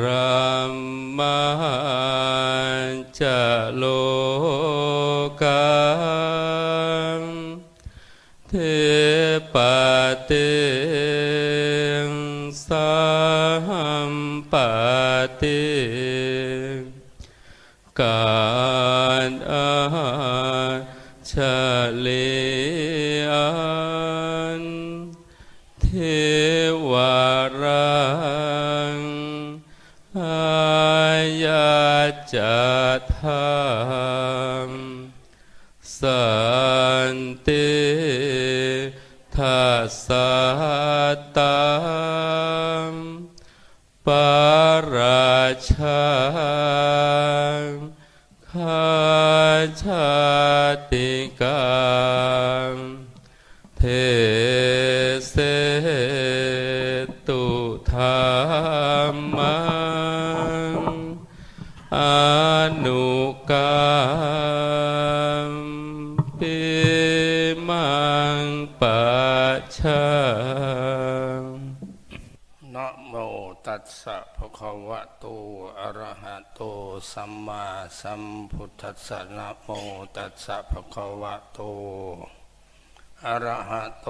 รัมมาจะโลกังเทปติสัมปติการชะเลอันเทวรังอายาจัตถังสันติทัสสะตังปาราชาขาชาติกังเทเสตุธรรมังอนุกัมปิมังปัจฉานะโมตัสสะภะคะวะโตอะระหะโตสัมมาสัมพุทธัสสะนะโมตัสสะภะคะวะโตอะระหะโต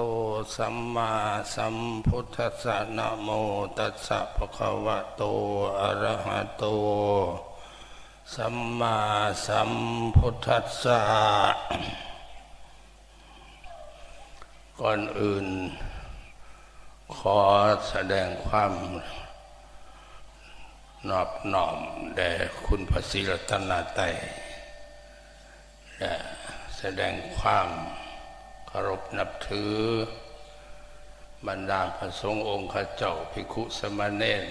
สัมมาสัมพุทธัสสะนะโมตัสสะภะคะวะโตอะระหะโตสัมมาสัมพุทธัสสะก่อนอื่นขอแสดงความนอบน้อมแด่คุณพระศรีรัตนตรัยและแสดงความเคารพนับถือบรรดาพระสงฆ์องค์ข้าเจ้าภิกขุสามเณร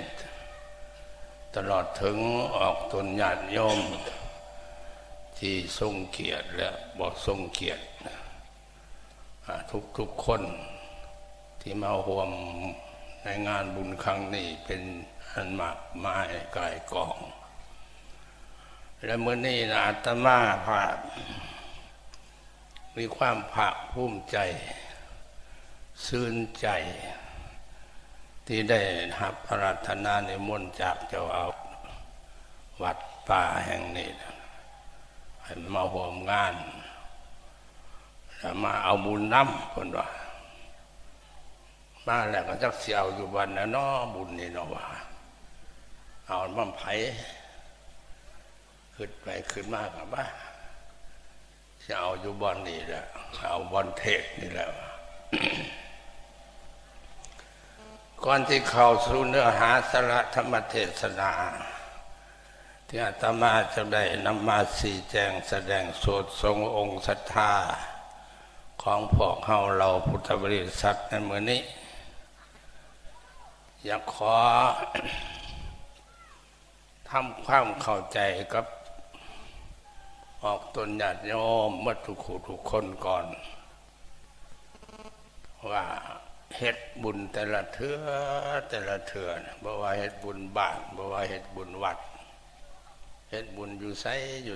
ตลอดถึงออกตนญาติโยมที่ทรงเกียรติและบ่ทรงเกียรติทุกคนที่มาร่วมในงานบุญครั้งนี้เป็นอันมากมายกายกองและเมื่อนี้อาตมาภาพมีความภาคภูมิใจซื่นใจที่ได้รับพระราชทานนิมนต์จากเจ้าอาวาสวัดป่าแห่งนี้ให้มาร่วมงานและมาเอาบุญนำคนว่ามาแล้วก็จักเสียวอยู่วันนะเนาะบุญนี่เนาะว่าเอามั่มไผ่ขึ้นไปขึ้นมากกับว่าจะเอาอยู่บอนนี่แหละเอาบอนเทศนี่แหละ ก่อนที่เข้าสู่เนื้อหาสาระธรรมเทศนาที่อาตมาจะได้นำมาชี้แจงแสดงโสดทรงองค์ศรัทธาของพวกเราพุทธบริษัทในมื้อนี้อยากขอทำความเข้าใจกับออกตนญาติโยมเมื่อทุกคนก่อนว่าเฮ็ดบุญแต่ละเทื่อบ่ว่าเฮ็ดบุญบ้านบ่ว่าเฮ็ดบุญวัดเฮ็ดบุญอยู่ไ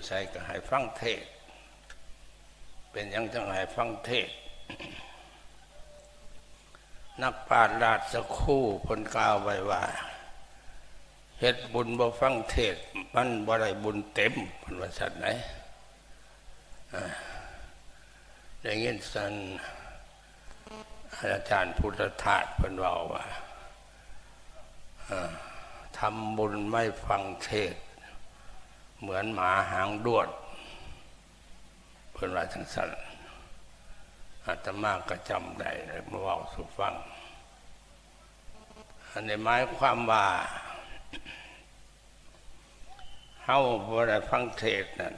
สก็ให้ฟังเทศน์เป็นหยังจังให้ฟังเทศน์นักปราชญ์ราชครูเพิ่นกล่าวไว้ว่าเฮ็ดบุญบ่ฟังเทศน์มันบ่ได้บุญเต็มเพิ่นว่าซั่นไหนได้ยินซั่นอาจารย์พุทธทาสเพิ่นเว้าว่าทำบุญไม่ฟังเทศน์เหมือนหมาหางด้วนเพิ่นว่าจังซั่นอาตมาก็จำได้เลยมาเว้าสู่ฟังอันนี้หมายความว่าเฮาบ่ได้ฟังเทศน์นั่น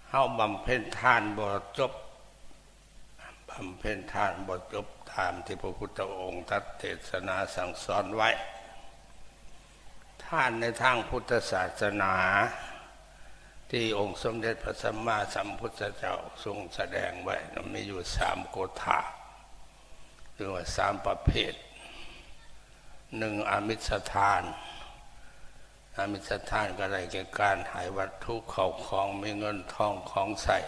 เฮาบำเพ็ญทานบ่จบบำเพ็ญทานบ่จบตามที่พระพุทธองค์ตรัสเทศนาสั่งสอนไว้ทานในทางพุทธศาสนาที่องค์สมเด็จพระสัมมาสัมพุทธเจ้าทรงแสดงไว้มีอยู่3โกฏฐาหรือว่า3ประเภท1อามิสทานอามิสทานก็ได้แก่การให้วัตถุเข้าของมีเงินทองของใส่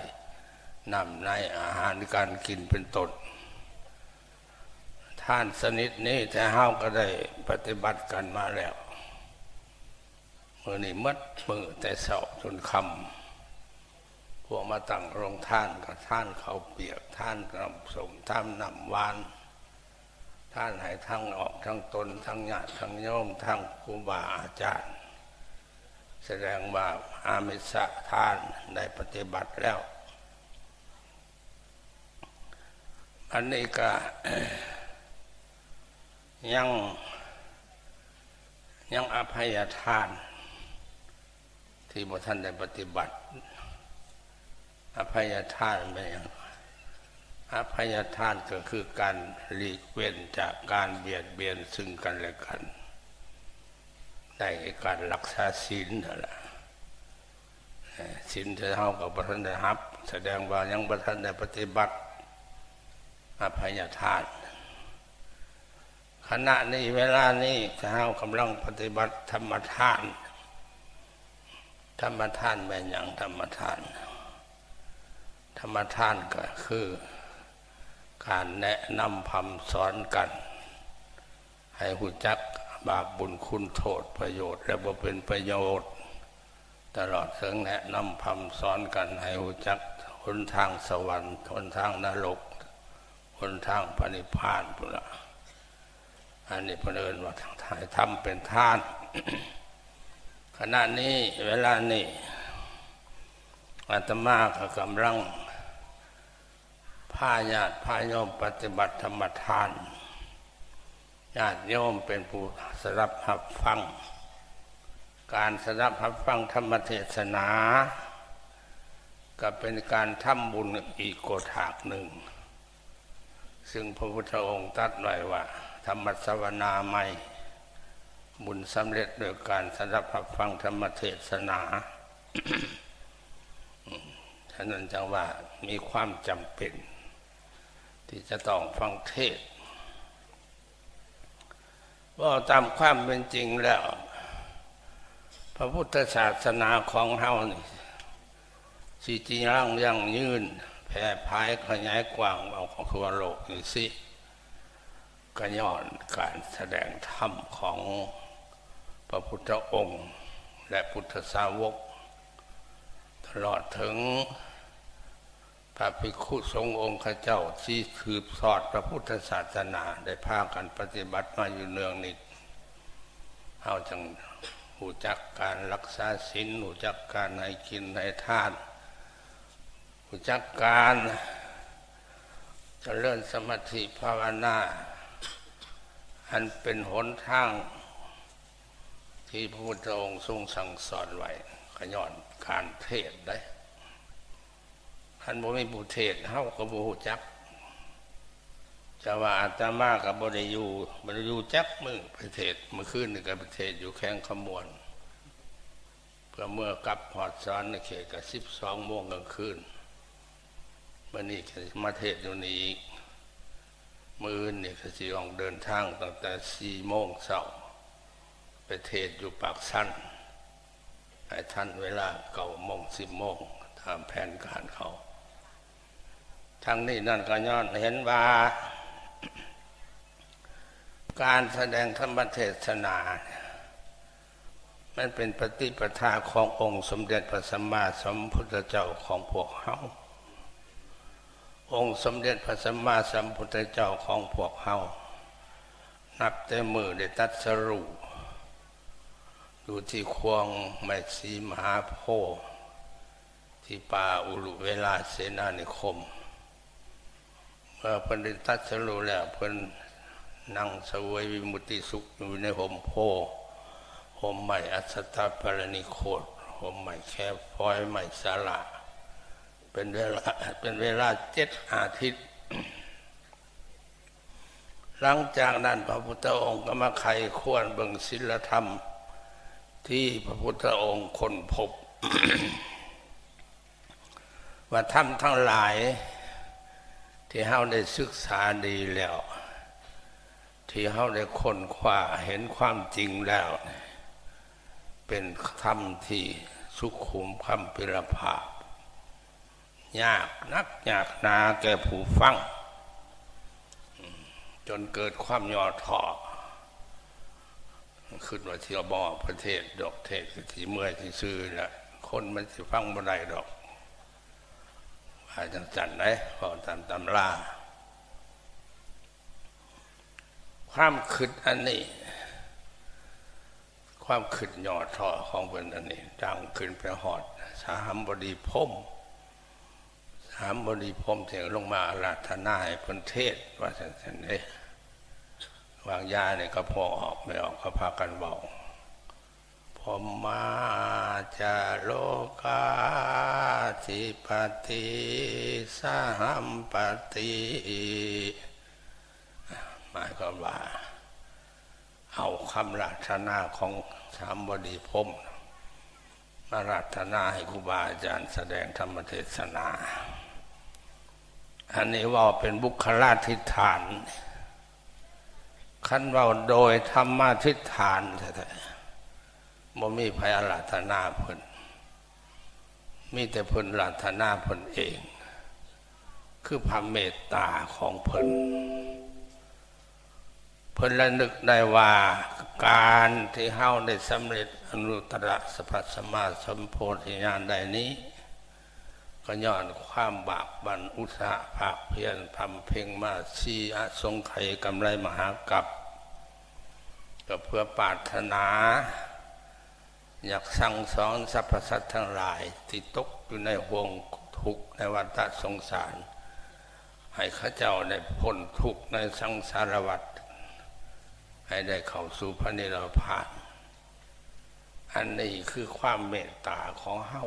น้ำในอาหารการกินเป็นต้น ทานสนิทนี้แต่เฮาก็ได้ปฏิบัติกันมาแล้ว มื้อนี้มัดมื้อแต่เช้าจนค่ำพวกมาตั้งโรงทานก็ทานข้าวเปียกทานน้ำส้มทานน้ำหวานท่านให้ทั้งออกทั้งตนทั้งญาติทั้งโยมทั้งครูบาอาจารย์แสดงว่าอามิสะทานได้ปฏิบัติแล้วอันนี้ก็ยังอภัยทานที่บ่ท่านได้ปฏิบัติอภัยทานเป็นอย่างอภัยทานก็คือการหลีกเว้นจากการเบียดเบียนซึ่งกันและกันได้การรักษาศีลนั่นแหละศีลที่เฮากับบ่ทันได้รับแสดงว่ายังบ่ทันได้ปฏิบัติอภัยทานขณะนี้เวลานี้ถ้าเฮากำลังปฏิบัติธรรมทานธรรมทานแม่นหยังธรรมทานธรรมทานก็คือการแนะนำพำสอนกันให้รู้จักบาปบุญคุณโทษประโยชน์และบ่เป็นประโยชน์ตลอดถึงแนะนำพำสอนกันให้รู้จักหนทางสวรรค์หนทางนรกหนทางพระนิพพานพุ่นล่ะอันนี้เพิ่นเอิ้นว่าให้ทำเป็นทาน ขณะนี้เวลานี้อาตมาก็กำลังพาญาติพาโยมปฏิบัติธรรมทานญาติโยมเป็นผู้สดับรับฟังการสดับรับฟังธรรมเทศนาก็เป็นการทำบุญอีกโกฏากหนึ่งซึ่งพระพุทธองค์ตรัสไว้ว่าธรรมสวนาใหม่บุญสำเร็จโดยการสดับรับฟังธรรมเทศนา ฉะนั้นจึงว่ามีความจำเป็นที่จะต้องฟังเทศว่าตามความเป็นจริงแล้วพระพุทธศาสนาของเฮานี่สิจริงร่างยั่งยืนแผ่พายขยายกว้างเอาของทั่วโลกนี่สิก็ย้อนการแสดงธรรมของพระพุทธองค์และพุทธสาวกตลอดถึงพระภิกขุสงฆ์องค์ข้าเจ้าที่สืบทอดพระพุทธศาสนาได้พากันปฏิบัติมาอยู่เนืองนิดเฮาจึงรู้จักการรักษาศีลรู้จักการให้กินให้ทานรู้จักการเจริญสมาธิภาวนาอันเป็นหนทางที่พระพุทธองค์ทรงสั่งสอนไว้ขย้อนการเทศได้ท่านบ่มีผู้เทศเฮาก็บ่รู้จักจะว่าอาตมาก็บ่ได้อยู่จักมื้อไปเทศเมื่อคืนนี่ก็ไปเทศอยู่แข้งขมวนเพื่อเมื่อกลับฮอดสอนในเขตก็12 โมงกลางคืนมื้อนี้ก็มาเทศอยู่นี่อีกมื้ออื่นนี่ก็สิออกเดินทางตั้งแต่ 4 โมงเช้าไปเทศอยู่ปากสันให้ท่านเวลา9 โมง 10 โมงตามแผนการเขาทั้งนี้นั่นก็ย้อนเห็นว่าการแสดงธรรมเทศนามันเป็นปฏิปทาขององค์สมเด็จพระสัมมาสัมพุทธเจ้าของพวกเฮาองค์สมเด็จพระสัมมาสัมพุทธเจ้าของพวกเฮานับแต่มือได้ตรัสรู้อยู่ที่ควงไม้สีมหาโพธิ์ที่ป่าอุรุเวลาเสนานิคมเมื่อเพิ่นได้ตรัสรู้แล้วเพิ่นนั่งเสวยวิมุตติสุขอยู่ในห่มโพธิ์ห่มไม้อัสสตปรณิโคตห่มไม้แคบพลอยไม้สาระเป็นเวลา7 อาทิตย์หลังจากนั้นพระพุทธองค์ก็มาไขควรเบิ่งศีลธรรมที่พระพุทธองค์ค้นพบ ว่าธรรมทั้งหลายที่เฮาได้ศึกษาดีแล้วที่เฮาได้ค้นคว้าเห็นความจริงแล้วเป็นธรรมที่สุขุมคัมภีรภาพยากนักยากหนาแก่ผู้ฟังจนเกิดความย่อท้อ ขึ้นว่าที่เราบอกประเทศดอกเทศที่เมื่อยที่ซื้อแหละคนมันจะฟังบ่ได้ดอกว่าจังจันได้พอตามตำราความคิดอันนี้ความคิดยอดท่อของเพิ่นอันนี้ดังขึ้นไปหอดสามบดีพรหมสามบดีพรหมเสียงลงมาอาราธนาให้เพิ่นเทศว่าจังซั่นเด้วางยาเนี่ยก็พอออกไม่ออกก็พากันเบาพอมาจาโลกาธิปติสหัมปติหมายความว่าเอาคำราธนาของสามบดีพรหมมาราธนาให้ครูบาอาจารย์แสดงธรรมเทศนาอันนี้ว่าเป็นบุคลาธิฐานขั้นว่าโดยธรรมทิฏฐานแท้ๆบ่มีภัยอาราธนาเพิ่นมีแต่เพิ่นอาราธนาเพิ่นเองคือพระเมตตาของเพิ่นเพิ่นระลึกได้ว่าการที่เฮาได้สำเร็จอนุตตรสัพพสัมมาสัมโพธิญาณได้นี้ก็ย้อนความบากบั่นอุตสาหะภาคเพียรทำเพ่งมาชีอสงไขยกำไรมหากัปก็เพื่อปรารถนาอยากสั่งสอนสรรพสัตว์ทั้งหลายที่ตกอยู่ในห่วงทุกข์ในวัฏสงสารให้ข้าเจ้าได้พ้นทุกข์ในสังสารวัฏให้ได้เข้าสู่พระนิพพานอันนี้คือความเมตตาของเฮา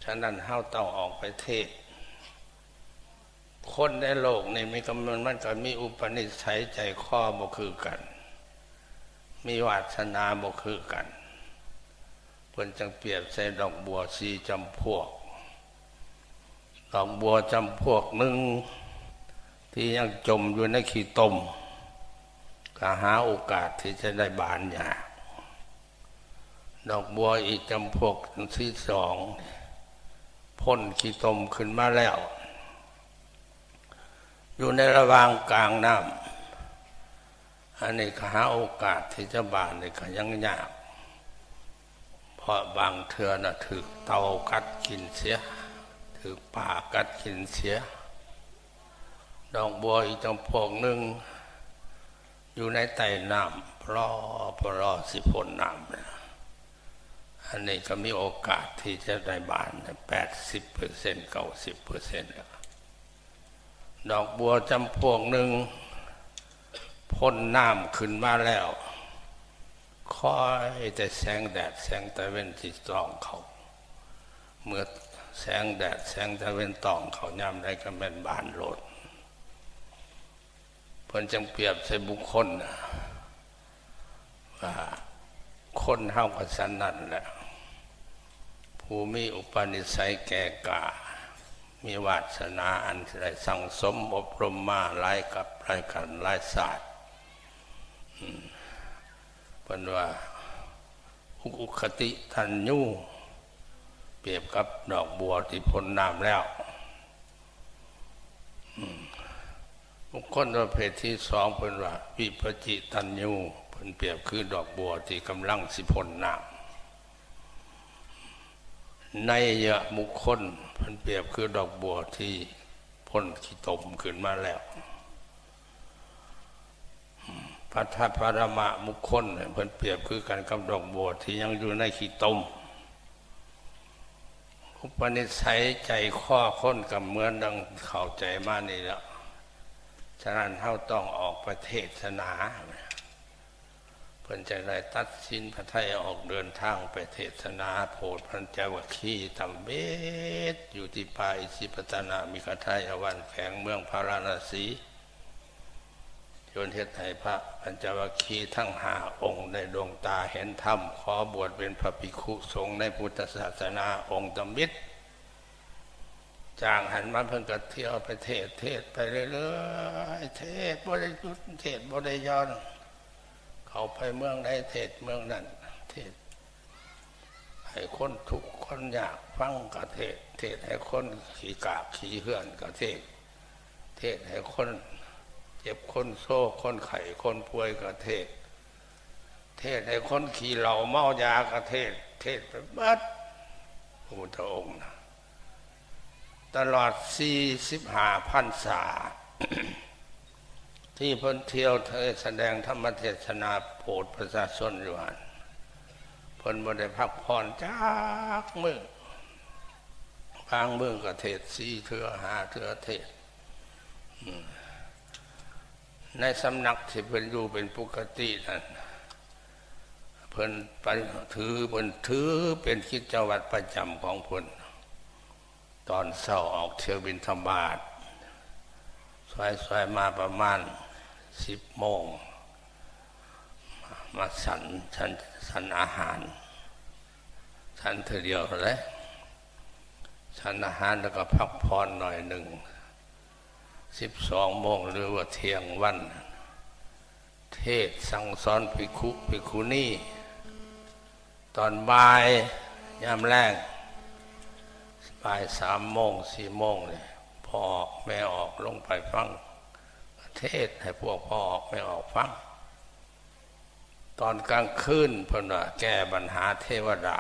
ฉะนั้นเฮาต้องออกไปเทศคนในโลกนี้มีกำลังมันก็มีอุปนิสัยใจคอบ่คือกันมีวาสนาบ่คือกันเพิ่นจังเปรียบใส่ดอกบัวสีจำพวกดอกบัวจำพวกหนึ่งที่ยังจมอยู่ในขี้ตมก็หาโอกาสที่จะได้บานยากดอกบัวอีกจำพวกที่สองพ้นขี้ตมขึ้นมาแล้วอยู่ในระหว่างกลางน้ำอันนี้ก็หาโอกาสที่จะบานนี่ก็ยังยากเพราะบางเทื่อน่ะถูกเต่ากัดกินเสียถูกป่ากัดกินเสียดอกบัวอีกจำพวกหนึ่งอยู่ในใต้น้ำพรอสิพ้นน้ำนะอันนี้ก็มีโอกาสที่จะได้บาน 80% 90% ดอกบัวจำพวกหนึ่งพ้นน้ำขึ้นมาแล้วคอยแต่แสงแดดแสงตะเวนที่ส่องเขาเมื่อแสงแดดแสงตะเวนส่องเขาย่ำได้ก็เป็นบานโลดเพิ่นจังเปรียบใส่บุคคลว่าคนเฮาก็สันนั่นแหละผู้มีอุปนิสัยแก่กล้ามีวาสนาอันได้สั่งสมอบรมมาหลายกับหลายกันหลายศาสตร์เพิ่นว่าอุคติทันยูเปรียบกับดอกบัวที่พ้นน้ำแล้วบุคคลประเภทที่สองเพิ่นว่าวิปจิตันยูเพิ่นเปรียบคือดอกบัวที่กำลังสิพ้นน้ำในยะบุคคลเพิ่นเปรียบคือดอกบัวที่พ้นขี้ตมขึ้นมาแล้วปัทภปรมะบุคคลเพิ่นเปรียบคือกันกับดอกบัวที่ยังอยู่ในขี้ตมอุปนิสัยใจข้อค้นกับเหมือนดังเข้าใจมานี่แล้วฉะนั้นเฮาต้องออกประเทศนาเพิ่นจะได้ตัดสินพระทัยออกเดินทางไปเทศนาโพธิพันเจ้าวัคคีทำเบสอยู่ที่ป่าอิสิปตนามิคทายวันแขวงเมืองพาราณสีจนเฮ็ดให้พระปัญจวัคคีย์ทั้ง5 องค์ได้ดวงตาเห็นธรรมขอบวชเป็นพระภิกขุสงฆ์ในพุทธศาสนาองค์ตมิตรจางหันมาเพิ่นก็เที่ยวไปเทศไปเรื่อยๆเทศบ่ได้หยุดเทศบ่ได้ย้อนเขาไปเมืองใดเทศเมืองนั้นเทศให้คนทุกข์คนยากฟังก็เทศให้คนขี้กากขี้เหื่อนก็เทศให้คนเจ็บคนโซ่คนไข้คนป่วยก็เทศ เทศให้คนขี่เหล้าเมายากระเทศไปบัดพระพุทธองค์นะตลอด45 พรรษา ที่เพิ่นเที่ยวแสดงธรรมเทศนาโปรดประชาชนอยู่หั่นเพิ่นบ่ได้พักผ่อนจักมื้อบางมื้อก็เทศ4 เทื่อ5 เทื่อเทศในสำนักที่เพิ่นอยู่เป็นปกตินั่นเพิ่นไปถือเป็นกิจวัตรประจำของเพิ่นตอนเช้าออกเที่ยวบิณฑบาตสายมาประมาณ10 โมงมาฉันอาหารฉันเท่าเดียวเลยฉันอาหารแล้วก็พักผ่อนหน่อยหนึ่ง12 โมงหรือว่าเที่ยงวันเทศสั่งสอนภิกขุณีตอนบ่ายยามแลงบ่าย3 โมง4 โมงเลยพ่อออกแม่ออกลงไปฟังเทศให้พวกพ่อออกแม่ออกฟังตอนกลางคืนเพิ่นว่าแก้ปัญหาเทวด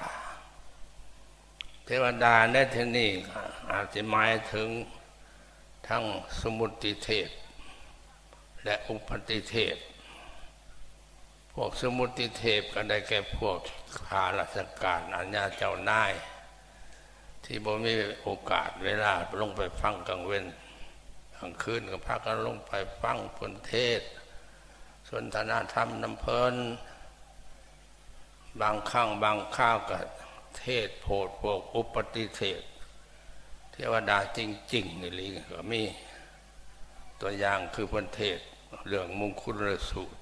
าในที่นี้อาจจะหมายถึงทั้งสมุติเทพและอุปติเทพพวกสมุติเทพก็ได้แก่พวกข้าราชการอาญาเจ้านายที่บ่มีโอกาสเวลาลงไปฟังกลางเว้นกลางคืนก็พากันลงไปฟังเพิ่นเทศสนทนาธรรมน้ำเพิ่นบางครั้งบางคราวก็เทศโพดพวกอุปติเทพเทวดาจริงๆนี่ลิก็มีตัวอย่างคือเพิ่นเทศเรื่องมงคลสูตร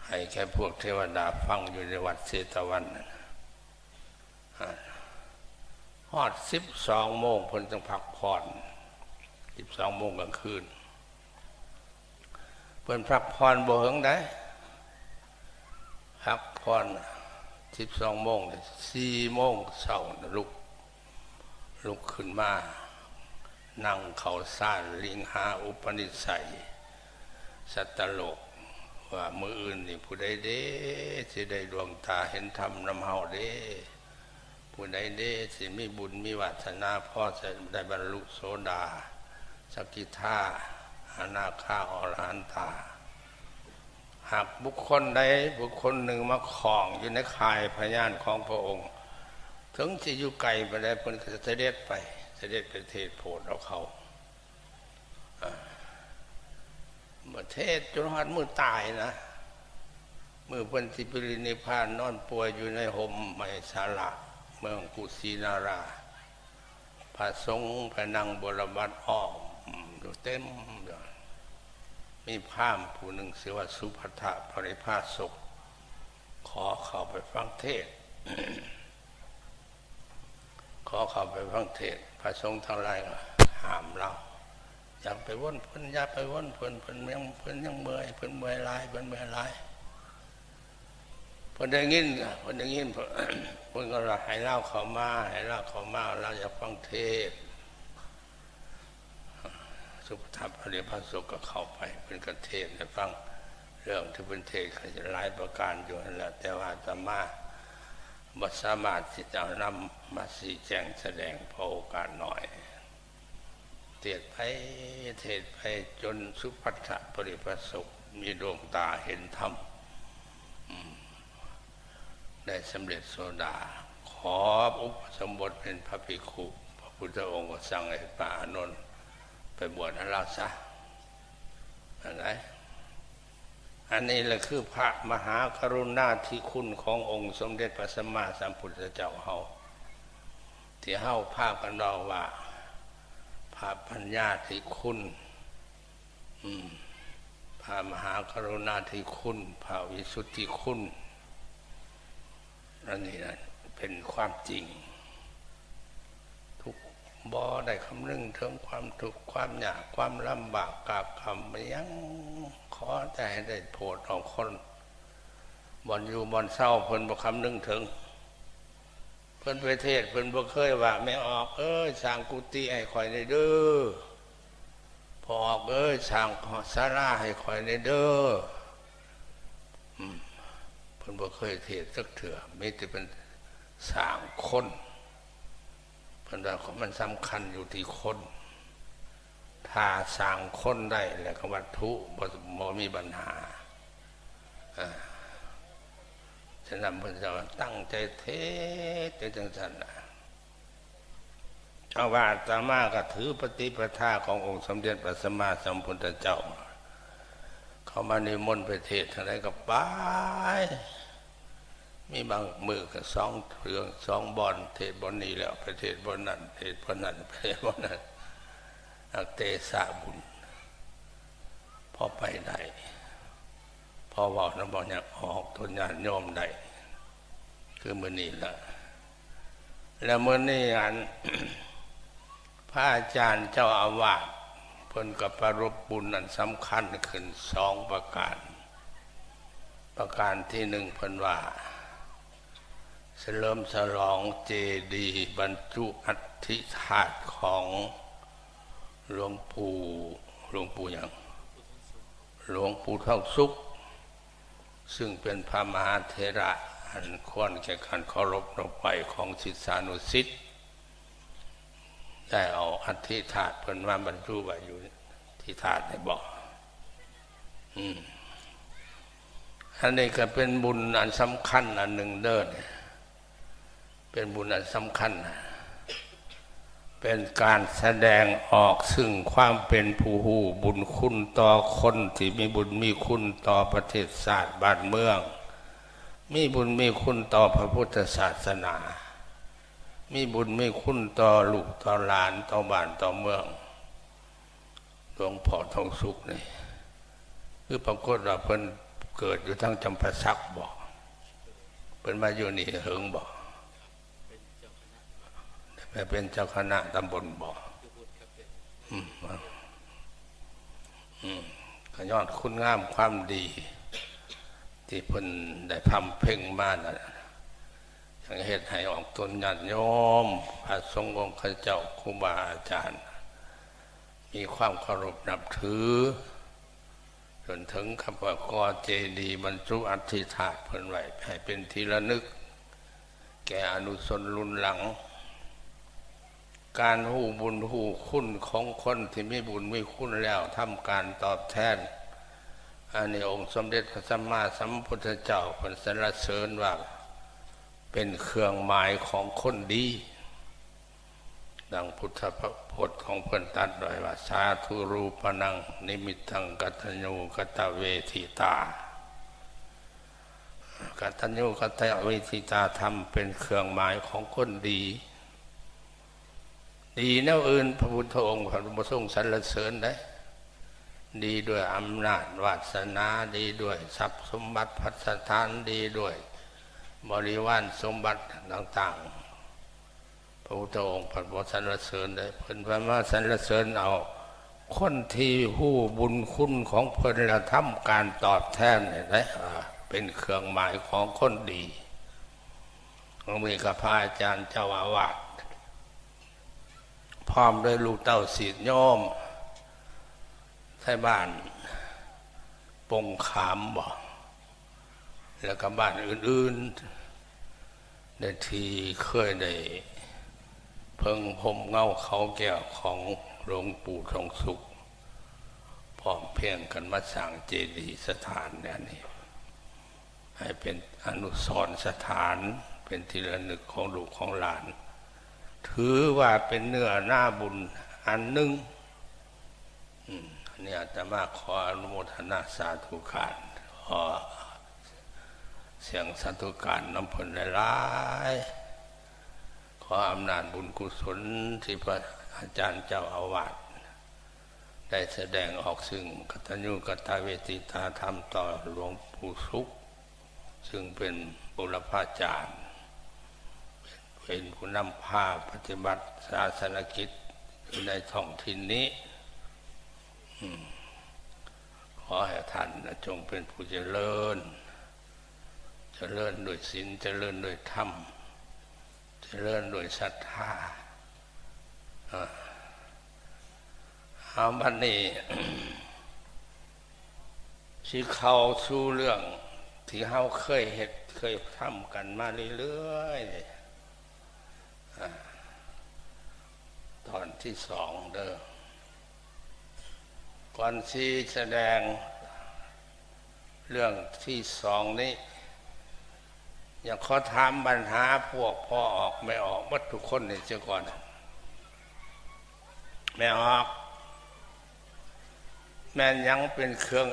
ให้แค่พวกเทวดาฟังอยู่ในวัดเชตวันฮอด12 โมงเพิ่นต้องพักผ่อน12 โมงกลางคืนเพิ่นพักผ่อนบ่เฮิงได้พักผ่อน12 โมง4 โมงเช้าลุกขึ้นมานั่งเข้าซ่านลิงหาอุปนิสัยสัตตโลกว่ามื้ออื่นนี่ผู้ใดเด้สิได้ดวงตาเห็นธรรมนำเฮาเด้ผู้ใดเด้สิมีบุญมีวาสนาพอจะได้บรรลุโสดาสกิทาอนาคาอรหันตาหากบุคคลใดบุคคลหนึ่งมาครองอยู่ในข่ายพยานของพระองค์ถึงจะอยู่ไกลไปได้เพิ่นก็จะเสด็จไปเทศโปรดเอาเขาเมื่อเทศจนฮอดมื้อตายนะมื้อเพิ่นสิปรินิพพานนอนป่วยอยู่ในห่มไม้สาระเมืองกุสินาราพระสงฆ์พระนางบรมัตอ้อมอยู่เต็มมีพราหมณ์ผู้หนึ่งชื่อว่าสุภัททะปริภาสกขอเข้าไปฟังเทศพระสงฆ์ทั้งหลายก็ห้ามเราอย่าไปว่นเพิ่นอย่าไปว่นเพิ่นยังเมื่อยเพิ่นเมื่อยหลายเพิ่นได้ยินเพิ่นก็ให้เล่าเข้ามาเราอยากฟังเทศสุภัททะปริภาสกก็เข้าไปเพิ่นก็เทศให้ฟังเรื่องที่เพิ่นเทศก็จะหลายประการอยู่นั่นแหละแต่ว่าอาตมาบ่สามารถที่จะนำมาชี้แจงแสดงเพราะโอกาสน้อยเทศไปจนสุภัททะปริภาสกมีดวงตาเห็นธรรมได้สำเร็จโสดาขออุปสมบทเป็นพระภิกขุพระพุทธองค์ก็สั่งให้พระอานนท์ไปบวชให้เราซะอะไรอันนี้แหละคือพระมหากรุณาธิคุณขององค์สมเด็จพระสัมมาสัมพุทธเจ้าเฮาที่เฮาภาพกันเราว่าพระปัญญาธิคุณพระมหากรุณาธิคุณพระวิสุทธิคุณอันนี้นะเป็นความจริงทุกบ่ได้คำนึงถึงความทุกข์ความยากความลำบากกราบคำไม่ยังขอแต่ให้ได้โปรดเอาคนบ่อนอยู่บ่อนเศร้าเพิ่นบ่คำนึงถึงเพิ่นไปเทศเพิ่นบ่เคยว่าไม่ออกสร้างกุฏิให้ข่อยได้เด้อพอออกสร้างศาลาให้ข่อยได้เด้อเพิ่ พิ่นบ่เคยเทศสักเถื่อมีแต่เป็นสร้างคนเพิ่นว่ามันสำคัญอยู่ที่คนถ้าสร้างคนได้แล้วก็วัตถุบ่มีปัญหาฉะนั้นเพิ่นจะตั้งใจเทศจังซั่นน่ะเอาว่าอาตมาก็ถือปฏิปทาขององค์สมเด็จพระสัมมาสัมพุทธเจ้าเขามานิมนต์ไปเทศน์ทางใดก็ไปมีบางมือก็2เรื่อง2บ่อนเทศน์บ่อนนี้แล้วไปเทศน์บ่อนนั้นเทศน์บ่อนนั้นไปบ่อนนั้นเตสะบุญพอไปได้พอเว้านำบ่อยากออกทนญาติโยมได้คือมื้อนี้ล่ะแล้วมื้อนี้อัน พระอาจารย์เจ้าอาวาสเพิ่นก็ประรบบุญอันสำคัญขึ้น2ประการที่1เพิ่นว่าเฉลิมฉลองเจดีย์บรรจุอัฐิธาตุของหลวงปู่หยังหลวงปู่ทองสุขซึ่งเป็นพระมหาเถระอันควรแก่การเคารพนับไหวของศิษยานุศิษย์ได้เอาอัฐิธาตุเพิ่นมาบรรจุไว้อยู่ที่ธาตุในบ่ออันนี้ก็เป็นบุญอันสำคัญอันหนึ่งเด้อเป็นบุญอันสำคัญเป็นการแสดงออกซึ่งความเป็นผู้ฮู้บุญคุณต่อคนที่มีบุญมีคุณต่อประเทศชาติบ้านเมืองมีบุญมีคุณต่อพระพุทธศาสนามีบุญมีคุณต่อลูกต่อหลานต่อบ้านต่อเมืองหลวงพ่อทองสุขนี่คือปรากฏว่าเพิ่นเกิดอยู่ทั้งจำปาสักบ่เพิ่นมาอยู่นี่เฮิงบ่เป็นเจ้าคณะตำบลบ่ก็ย้อนคุณงามความดีที่เพิ่นได้พำเพ่งมาน่ะยังเฮ็ดให้ออกตนญาติโยมพระสงฆ์องค์เจ้าครูบาอาจารย์มีความเคารพนับถือจนถึงคำว่าก่อเจดีย์บรรจุอัฐิธาตุเพิ่นไว้ให้เป็นที่ระลึกแก่อนุชนรุ่นหลังการฮู้บุญฮู้คุณของคนที่มีบุญมีคุณแล้วทำการตอบแทนอันนี้องค์สมเด็จพระสัมมาสัมพุทธเจ้าเพิ่นสรรเสริญว่าเป็นเครื่องหมายของคนดีดังพุทธพจน์ของเพิ่นตรัสไว้ว่าสาธุรูปนังนิมิตังกัตถัญญูกตเวทิตากัตถัญญูกตเวทิตาธรรมเป็นเครื่องหมายของคนดีดีแนวอื่นพระพุทธองค์พระบรมทรงสรรเสริญได้ดีด้วยอำนาจวาสนาดีด้วยทรัพย์สมบัติพัสถานดีด้วยบริวารสมบัติต่างๆพระพุทธองค์พระบรมสรรเสริญได้เพิ่นพระมาสรรเสริญเอาคนที่ฮู้บุญคุณของเพิ่นแล้วทำการตอบแทนได้เป็นเครื่องหมายของคนดีมีกับพระอาจารย์เจ้าอาวาสพร้อมด้วยลูกเต้าศิษย์โยมไทยบ้านปงขามบ่แล้วก็บ้านอื่นๆได้ที่เคยได้เพิ่งพรมเงาเขาแก้วของหลวงปู่ทองสุขพร้อมเพียงกันมาสร้างเจดีย์สถานเนี่ยนี่ให้เป็นอนุสรณ์สถานเป็นที่ระลึกของลูกของหลานถือว่าเป็นเนื้อหน้าบุญอันหนึ่งนี่อาตมาขออนุโมทนาสาธุการขอเสียงสาธุการน้ำผลหลายๆขออำนาจบุญกุศลที่พระอาจารย์เจ้าอาวาสได้แสดงออกซึ่งกตัญญูกตเวทิตาธรรมต่อหลวงปู่สุขซึ่งเป็นบุรพาจารย์เป็นผู้นำพาปฏิบัติศาสนกิจในท้องถิ่นนี้ขอให้ท่านจงเป็นผู้เจริญด้วยศีลเจริญด้วยธรรมเจริญด้วยศรัทธาเอาบัดนี้สิเข้าสู่เรื่อง ที่เฮาเคยเฮ็ดเคยทำกันมาเรื่อยๆตอนที่สองเด้อก่อนที่แสดงเรื่องที่สองนี้อยากขอถามปัญหาพวกพ่อออกไม่ออกหมดทุกคนนี่เจ้าก่อนไม่ออกแม่นยังเป็นเครื่อง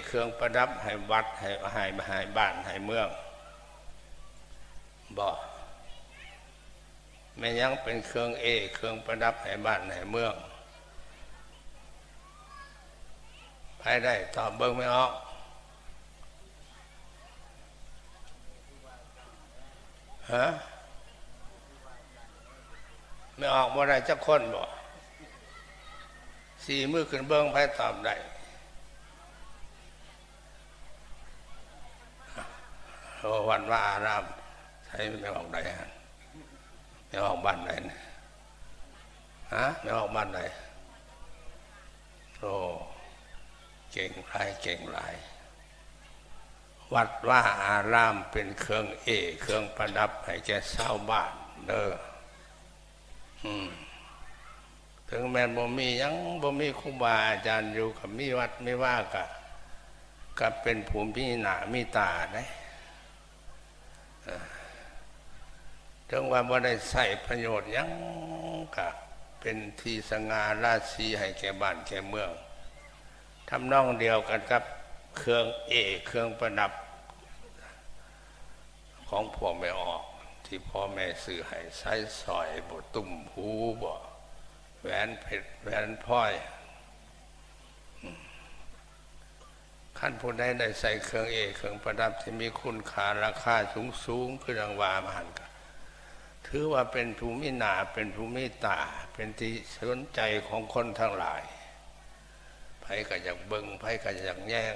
เครื่องประดับให้วัดให้บ้านให้เมืองบ่แม่นยังเป็นเครื่องเครื่องประดับให้บ้านให้เมืองไปได้ตอบเบิ่งไม่ออกฮะไม่ออกบ่ได้จักคนบ่สี่มือขึ้นเบิ่งไปตอบได้วันว่าอารามใช้ไม่ออกได้ฮะไม่ออกบ้านไหนฮะไม่ออกบ้านไหนโอ้เก่งหลายเก่งหลายวัดว่าอารามเป็นเครื่องเครื่องประดับให้แก่ชาวบ้านเด้อถึงแม้บ่มียังบ่มีครูบาอาจารย์อยู่กับมีวัดไม่ว่าก็เป็นภูมิหน้ามีตาได้ถึงว่าบ่ได้ใช้ประโยชน์ยังก็เป็นที่สง่าราศีให้แก่บ้านแก่เมืองทำนองเดียวกันกับเครื่องเครื่องประดับของพวกไม่ออกที่พ่อแม่ซื้อให้ใช้สร้อยบ่ตุ่มหูบ่แหวนเพชรแหวนพลอยขั้นผู้ใดได้ใส่เครื่องเครื่องประดับที่มีคุณค่าราคาสูงคือดังว่ามาหันกันถือว่าเป็นภูมิหน้าเป็นภูมิตาเป็นที่สนใจของคนทั้งหลายไผก็อยากเบิ่งไผก็อยากแย่ง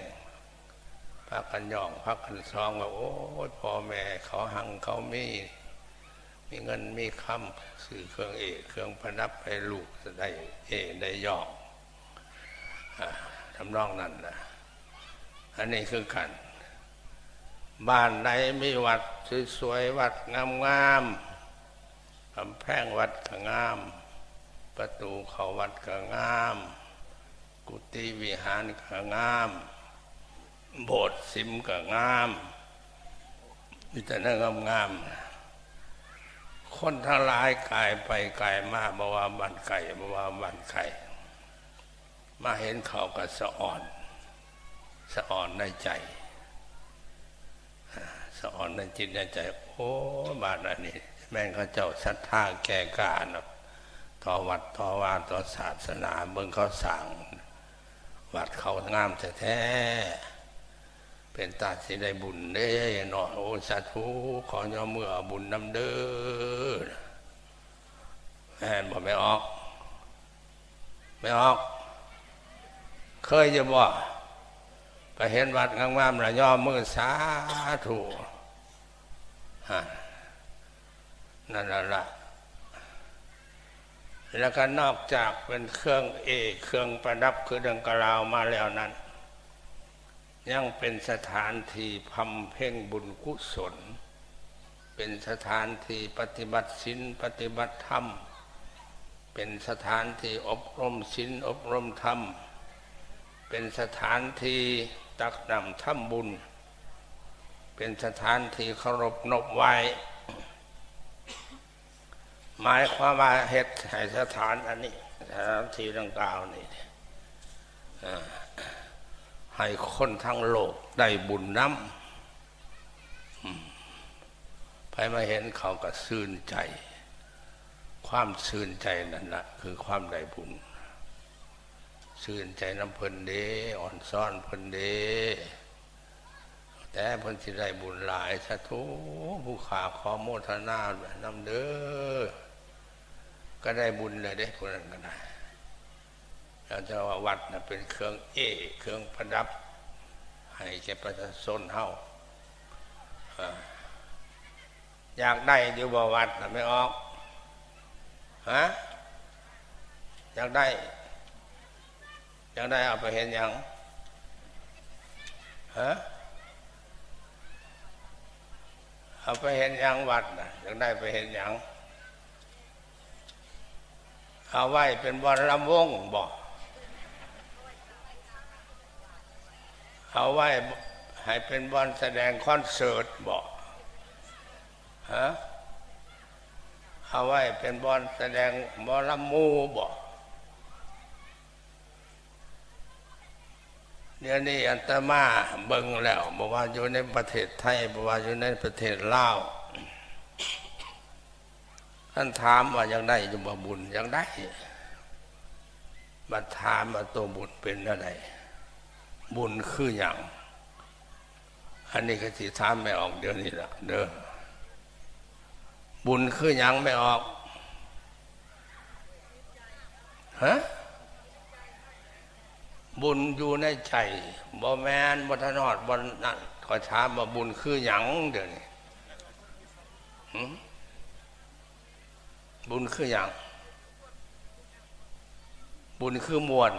พากันย่องพากันซองว่าโอ้ยพ่อแม่เขาหังเขามีเงินมีคำซื้อเครื่องเครื่องประดับให้ลูกได้ได้ย่องทำนองนั้นนะอันนี้คือกันบ้านไหนมีวัดสวยๆวัดงามๆกำแพงวัดก็งามประตูเข้าวัดก็งามกุฏิวิหารก็งามโบสถ์สิมก็งามมีแต่เรื่องงามคนทั้งหลายกายไปกายมาบ่ว่าบ้านไก่บ่ว่าบ้านไก่มาเห็นเขาก็สะอ่อนในใจสะอ่อนในจิตในใจโอ้บ้านอันนี้แม่งเขาเจ้าศรัทธาแก่กล้าเนาะต่อวัดต่อวาต่อศาสนาเบิ่งเขาสั่งวัดเขางามแท้ๆเป็นตาสิได้บุญเด้เนาะโอ้สาธุขอยอมเมื่อบุญนำเด้อแม่นบ่ไม่ออกเคยจะบ่ไปเห็นวัดงามๆแล้วยอมมือสาธุนั่นล่ะแล้วก็นอกจากเป็นเครื่องเครื่องประดับคือดังกล่าวมาแล้วนั้นยังเป็นสถานที่บำเพ็ญบุญกุศลเป็นสถานที่ปฏิบัติศีลปฏิบัติธรรมเป็นสถานที่อบรมศีลอบรมธรรมเป็นสถานที่ตักนำทำบุญเป็นสถานที่เคารพนบไหว้หมายความว่าเฮ็ดให้สถานอันนี้สถานที่ดังกล่าวนี่ให้คนทั้งโลกได้บุญน้ำไปมาเห็นเขาก็ชื่นใจความชื่นใจนั่นแหละคือความได้บุญชื่นใจน้ำเพิ่นเด้อ่อนซ้อนเพิ่นเด้แต่เพิ่นสิได้บุญหลายสาธุผู้ขาขอโมทนานำเด้อก็ได้บุญเลยเด้พวกนั้นก็ได้เราจะว่าวัดน่ะเป็นเครื่องเครื่องประดับให้แก่ประชาชนเฮาอยากได้อยู่บ่วัดน่ะไม่ออกฮะอยากได้เอาไปเห็นยังฮะ เอาไปเห็นหยังวัดนะอยากได้ไปเห็นหยังเอาไว้เป็นบ่อนลำวงบ่เอาไว้ให้เป็นบ่อนแสดงคอนเสิร์ตบ่ฮะเอาไว้เป็นบ่อนแสดงหมอลำมูบ่เดี๋ยวนี้อัตมาเบิ่งแล้วบอกว่าอยู่ในประเทศไทยบอกว่าอยู่ในประเทศลาวท่านถามว่ายังได้อยู่บ่บุญยังได้มาถามว่าตัวบุญเป็นอะไรบุญคืออย่างอันนี้ก็สิถามไม่ออกเดี๋ยวนี้ละเด้อบุญคืออย่างไม่ออกฮะบุญอยู่ในใจบ่แม่นบ่ทนอดบ่นั่นก็ถามว่าบุญคือหยังเดี๋ยวนี้บุญคือหยังบุญคือมวล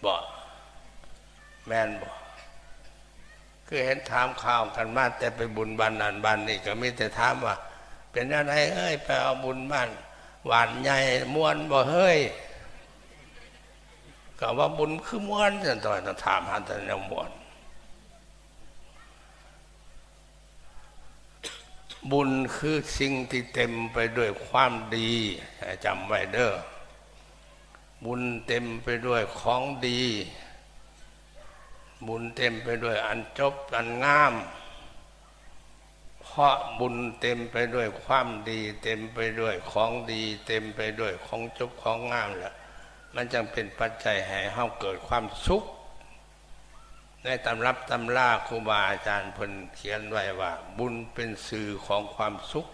บ่แม่นบ่คือเห็นถามข่าวกันมาแต่ไปบุญบ้านนั้นบ้านนี้ก็มีแต่ถามว่าเป็นอะไรเอ้ยไปเอาบุญบ้านหวานใหญ่มวลบ่เฮ้ยก็ว่าบุญคือมวลจังตอนถามหาแต่แนวมวลบุญคือสิ่งที่เต็มไปด้วยความดีจำไว้เด้อบุญเต็มไปด้วยของดีบุญเต็มไปด้วยอันจบอันงามเพราะบุญเต็มไปด้วยความดีเต็มไปด้วยของดีเต็มไปด้วยของจบของงามแหละมันจึงเป็นปัจจัยให้เฮาเกิดความสุขในตำรับตำราครูบาอาจารย์เพิ่นเขียนไว้ว่าบุญเป็นสื่อของความสุข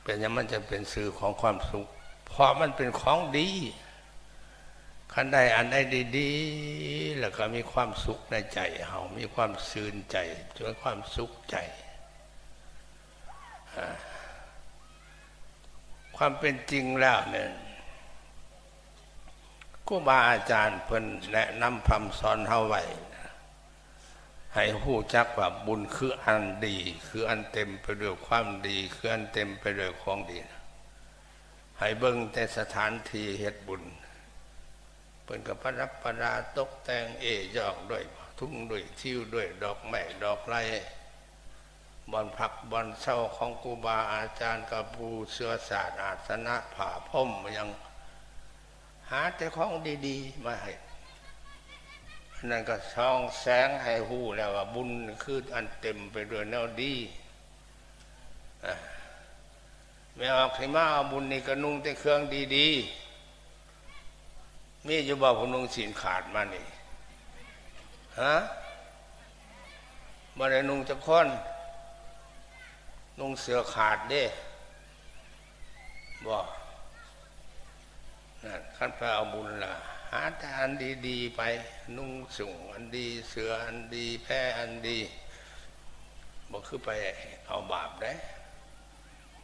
เป็นอย่างมันจะเป็นสื่อของความสุขเพราะมันเป็นของดีคันใดอันใดดีๆแล้วก็มีความสุขในใจเฮามีความชื่นใจจนความสุขใจความเป็นจริงแล้วเนี่ยครูบาอาจารย์เพิ่นแนะนำพร่ำสอนเฮาไว้ให้ฮู้จักว่าบุญคืออันดีคืออันเต็มไปด้วยความดีคืออันเต็มไปด้วยของดีให้เบิ่งแต่สถานที่เฮ็ดบุญเพิ่นก็ประดับประดาตกแต่งยอกด้วยทุ่งด้วยทิวด้วยดอกไม้ดอกไม้บ่อนพักบ่อนเช่าของครูบาอาจารย์กับผู้เสื้อสาดอาสนะผ้าพรมยังหาแต่ของดีๆมาให้นั่นก็ส่องแสงให้หูแล้วว่าบุญคืออันเต็มไปด้วยแนวดีไม่ออกที่มาเอาบุญนี่ก็นุ่งแต่เครื่องดีๆมีอยู่บ่ผู้นุ่งศีลขาดมานี่ฮะบ่ได้นุ่งจักคนนุ่งเสื้อขาดเด้บ่นั่นขั้นไปเอาบุญล่ะหาแต่อันดีๆไปนุ่งสุ่งอันดีเสืออันดีแพร่อันดีบอกคือไปเอาบาปได้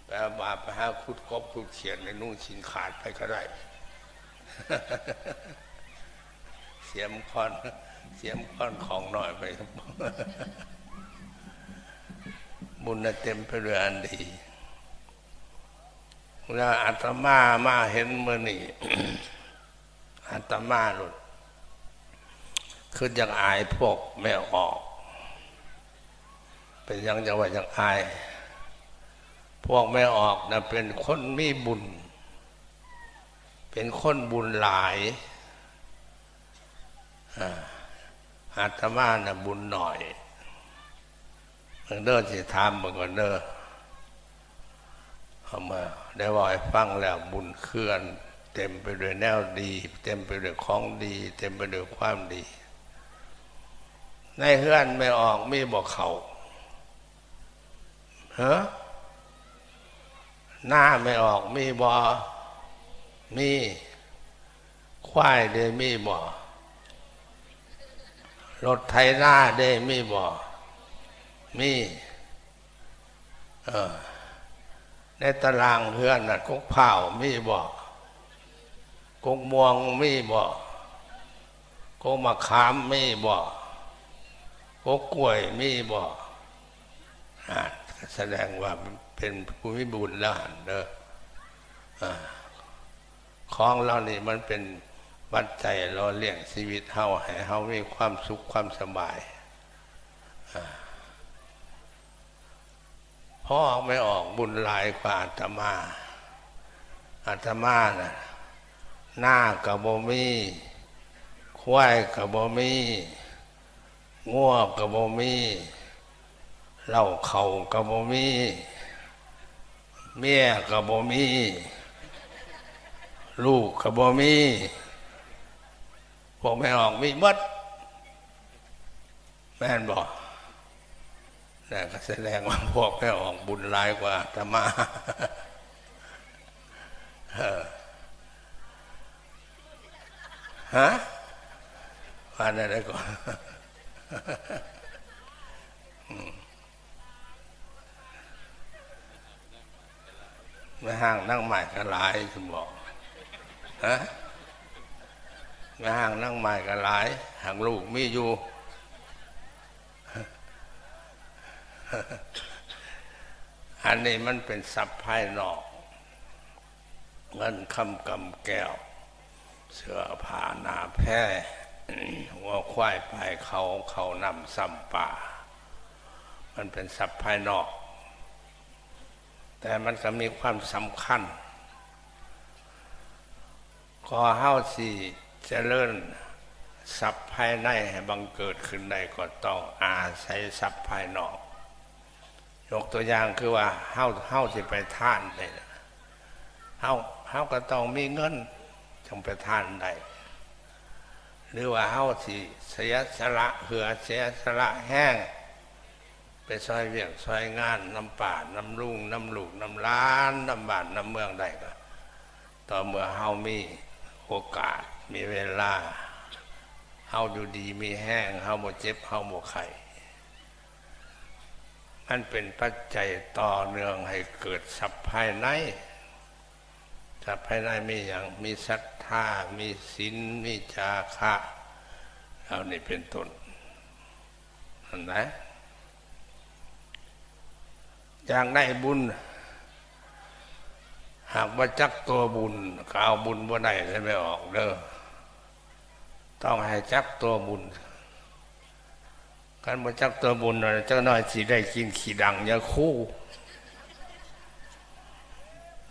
ไปเอาบาปไปหาขุดกบขุดเขียนในนุ่งชินขาดไปก็ได้ เสียมค้อนของหน่อยไป บุญเต็มไปด้วยอันดีแล้วอาตมาเห็นเมื่อนี่ อาตมาหลุดคือยังอายพวกไม่ออกเป็นยังจะว่ายังอายพวกไม่ออกนะเป็นคนมีบุญเป็นคนบุญหลายอาตมานะบุญหน่อยเด้อสิถามเบิ่งก่อนเด้อเอามาได้ว่าให้ฟังแล้วบุญเคลื่อนเต็มไปด้วยแนวดีเต็มไปด้วยของดีเต็มไปด้วยความดีในเฮือนไม่ออกมีบ่เขาฮะหน้าไม่ออกมีบ่มีควายเด้มีบ่รถไถนาเด้มีบ่มีในตารางเฮือนน่ะกกเผามีบ่กกม่วงมีบ่กกมะขามมีบ่กกกล้วยมีบ่ แสดงว่าเป็นผู้มีบุญแล้วเด้อของเรานี่มันเป็นปัจจัยเราเลี้ยงชีวิตเฮาให้เฮามีความสุขความสบายพ่อไม่ออกบุญหลายกว่าอาตมาน่ะหน้ากับบ่มีควายกับบ่มีงัวกับบ่มีเหล้าเข่ากับบ่มีเมียกับบ่มีลูกกับบ่มีพวกไม่ออกมีหมดแม่นบอกแต่ก็แสดงว่าพวกไม่ออกบุญหลายกว่าอาตมาฮะว่าอะไรก่อนไม่ห่างนั่งใหม่ก็หลายคุณบอกฮะไม่ห่างนั่งใหม่ก็หลายห่างลูกมีอยู่อันนี้มันเป็นทรัพย์ภายนอกเงินคำกำแก้วเสื้อผ้าหนาแพร่หัวควายไปเขานำซ้ำป่ามันเป็นทรัพย์ภายนอกแต่มันก็มีความสำคัญก็เฮาสิเจริญทรัพย์ภายในให้บังเกิดขึ้นได้ก็ต้องอาศัยทรัพย์ภายนอกยกตัวอย่างคือว่าเฮาสิไปทานได้เฮาก็ต้องมีเงินจึงไปทานได้หรือว่าเฮาสิเสียสละเหือเสียสละแห้งไปซอยเวียงซอยงานน้ำป่าน้ำลุงน้ำลูกน้ำล้านน้ำบ้านน้ำเมืองได้ก็ต่อเมื่อเฮามีโอกาสมีเวลาเฮาอยู่ดีมีแห้งเฮาบ่เจ็บเฮาบ่ไข้มันเป็นปัจจัยต่อเนื่องให้เกิดทรัพย์ภายในทรัพย์ภายในมีอย่างมีศรัทธามีศีลมีจาคะเอานี่เป็นต้นนั่นนะอย่างได้บุญหากว่าจักตัวบุญก็เอาบุญบ่ได้เลยไม่ออกเด้อต้องให้จักตัวบุญการบ่จักตัวบุญเจ้าน้อยสิได้กินขี้ดังยาคู่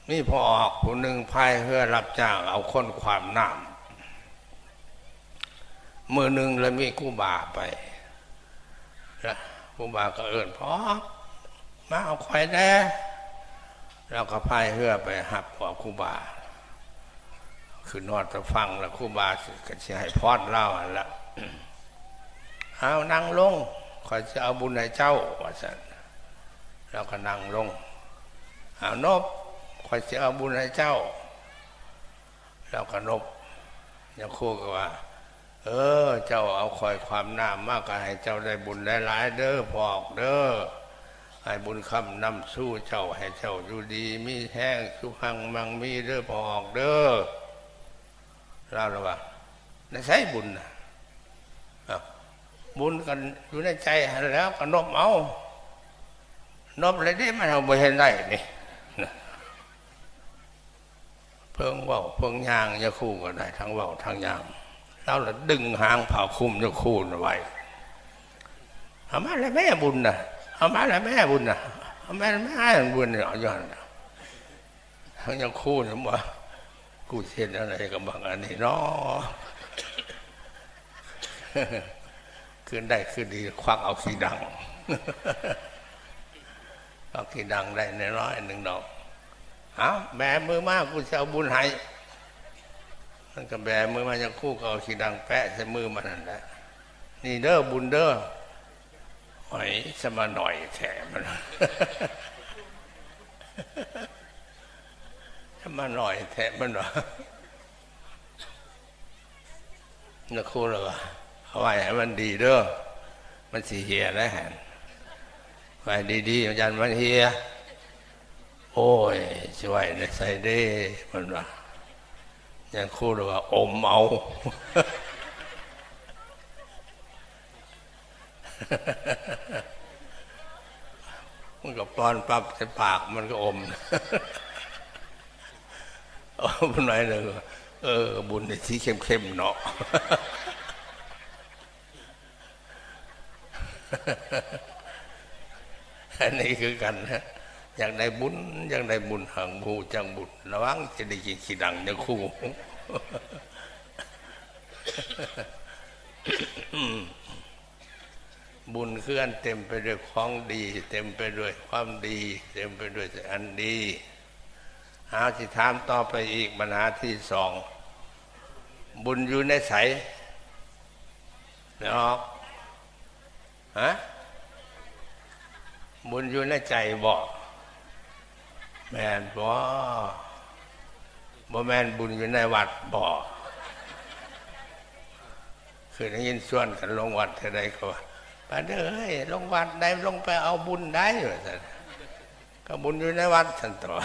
นี่พอออกผู้หนึ่งพายเพื่อรับจ้างเอาค้นความน้ำมือหนึ่งแล้วมีกู้บาไปแล้วกู้บาก็เอิ้นพ่อมาเอาควายแน่แล้วก็พายเพื่อไปหับหัวกู้บาคือนอนจะฟังแล้วกู้บาก็จะให้พอดเล่าอันละเอานั่งลงคอยจะเอาบุญให้เจ้าว่าสันแล้วก็นั่งลงเอานบคอยจะเอาบุญให้เจ้าแล้วก็นบยังคู่กันว่าเจ้าเอาคอยความน้ำมากก็ให้เจ้าได้บุญหลายๆเด้อพอกเด้อให้บุญคำนำสู้เจ้าให้เจ้าอยู่ดีมีแห้งสุขังมังมีเด้อพอกเด้อเล่าว่าในใช้บุญนะบุญกันอยู่ในใจแล้วก็นบเอานบอะไรได้มันเอาไปเห็นได้นี่เพิ่งว่าเพิ่งยางจะคู่ก็ได้ทั้งว่าทั้งยางแล้วเราดึงหางเผาคุ้มจะคู่ไว้เอามาแล้วแม่บุญนะเอามาแล้วแม่บุญนะเอามาแล้วแม่บุญเนี่ยย้อนทั้งยังคู่นะว่ากูเช่นอะไรกับบางอันนี้เนาะขึ้นได้ขึ้นดีควักเอาขี้ดังเอาขี้ดังได้น้อยหนึ่งดอกเอาแบมือมากกูจะเอาบุญให้มันก็แบมือมาจะคู่ก็เอาขี้ดังแปะใส่มือมันนั่นแหละนี่เด้อบุญเด้อหอยสมาหน่อยแถมมันสมาหน่อยแถมมันวะนักคู่เลยวะเอาไว้ให้มันดีเด้อมันสีเหียแล้วแหนไว้ดีๆอาจารย์มันเฮียโอ้ยช่วยในใส่ได้มันว่าอย่างคู่เลยว่าอมเอา มันก็ป้อนปั๊บใส่ปากมันก็อมมันหน่อยหนึ่งบุญในที่เข้มๆเนาะอันนี้คือกันนะอยากได้บุญอยากได้บุญหังบูจังบุญระวังจะได้กินขี้ดังในคู่บุญเคลื่อนเต็มไปด้วยของดี เต็มไปด้วยความดี เต็มไปด้วยอันดีหาสิถามต่อไปอีกปัญหาที่สองบุญอยู่ในไสเนาะฮะบุญอยู่ในใจบ่แม่นบ่แม่นบุญอยู่ในวัดบ่คือได้ยินส่วนกันลงวัดเท่าใดก็ว่าไปเด้อเฮ้ยลงวัดได้ลงไปเอาบุญได้ว่าซั่นก็บุญอยู่ในวัดซั่นตัว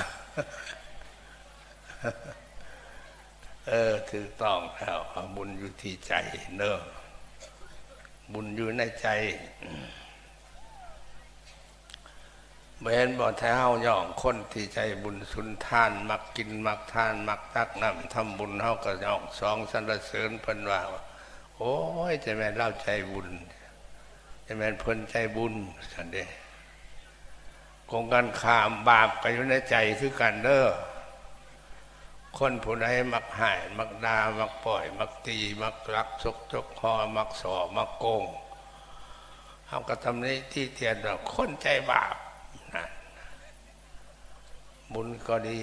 ถูกต้องแล้วบุญอยู่ที่ใจเนอะบุญอยู่ในใจบ่เห็นบ่แท้เฮาย่องคนที่ใจบุญสุนทานมักกินมักทานมักตักน้ำทำบุญเฮาก็ย่องสองสรรเสริญเพิ่นว่าโอ้ยจะแม่นเล่าใจบุญจะแม่นเพิ่นใจบุญซั่นเด้กงกันข้ามบาปก็อยู่ในใจคือกันเด้อคนผู้ใดมักหายมักด่ามักปล่อยมักตีมักลักจกคอมักส่อมักโกงเฮาก็ทำนี้ที่เตียนว่าคนใจบาปนะบุญก็ดี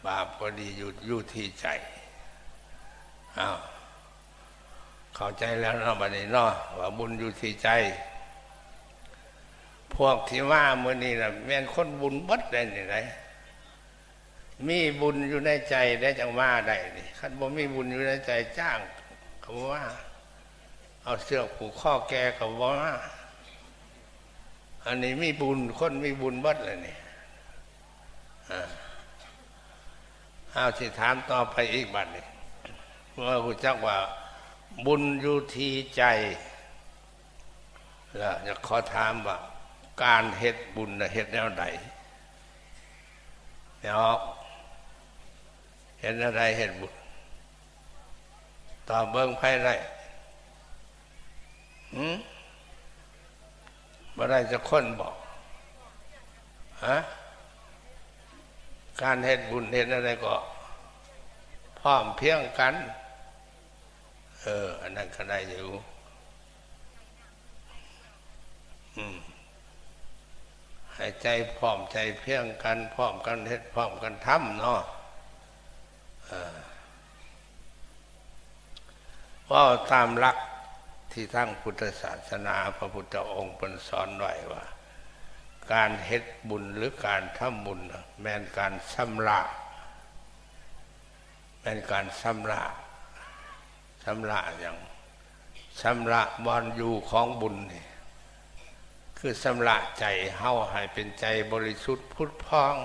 บาปก็ดีอยู่ที่ใจอ้าวเข้าใจแล้วเนาะบัดนี้เนาะว่าบุญอยู่ที่ใจพวกที่ว่ามื้อนี้น่ะแม่นคนบุญบัดได้นี่ไดมีบุญอยู่ในใจได้จังว่าได้นี่คันบ่มีบุญอยู่ในใจจ้างก็บ่ว่าเอาเสื้อผูกข้อแกก็บ่ว่าอันนี้มีบุญคนมีบุญบัดเลยนี่เอาสิถามต่อไปอีกบัดนี้ว่ารู้จักว่าบุญอยู่ที่ใจแล้วจะขอถามว่าการเฮ็ดบุญน่ะเฮ็ดแนวใดเนาะเฮ็ดอะไรเฮ็ดบุญตอบเบิ่งไผได้บ่ได้จะคนบอกฮะการเฮ็ดบุญเฮ็ดอะไรก็พร้อมเพรียงกันอันนั้นก็ได้อยู่ให้ใจพร้อมใจเพียงกันพร้อมกันเฮ็ดพร้อมกันทำเนาะว่าตามหลักที่ทั้งพุทธศาสนาพระพุทธองค์สอนไว้ว่าการเฮ็ดบุญหรือการทำบุญแม่นการชำระแม่นการชำระอย่างชำระบอนอยู่ของบุญนี่คือชำระใจเฮาให้เป็นใจบริสุทธิ์พุทธพอง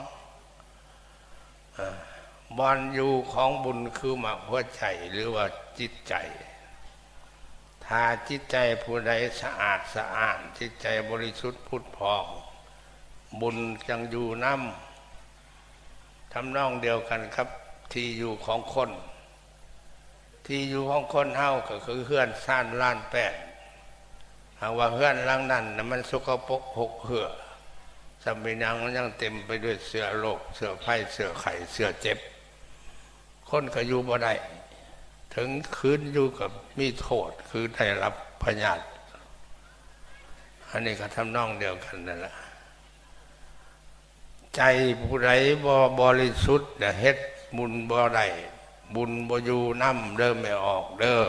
บอนอยู่ของบุญคือหมักหัวใจหรือว่าจิตใจถ้าจิตใจผู้ใดสะอาดสะอ้านจิตใจบริสุทธิ์พุทธพองบุญจังอยู่น้ำทำนองเดียวกันครับที่อยู่ของคนที่อยู่ของคนเฮาก็คือเฮือนซ่านล้านแปดหากว่าเฮือนหลังนั้นน่ะมันสกปรกหกเหื่อสมัยนั้นมันยังเต็มไปด้วยเสื้อโรคเสื้อไข้เสื้อไข้เสื้อเจ็บคนก็อยู่บ่ได้ถึงคืนอยู่กับมีโทษคือได้รับพยาธิอันนี้ก็ทำนองเดียวกันนั่นแหละใจผู้ใดบ่บริสุทธิ์เฮ็ดบุญบ่ได้บุญบ่อยู่น้ำเด้อไม่ออกเด้อ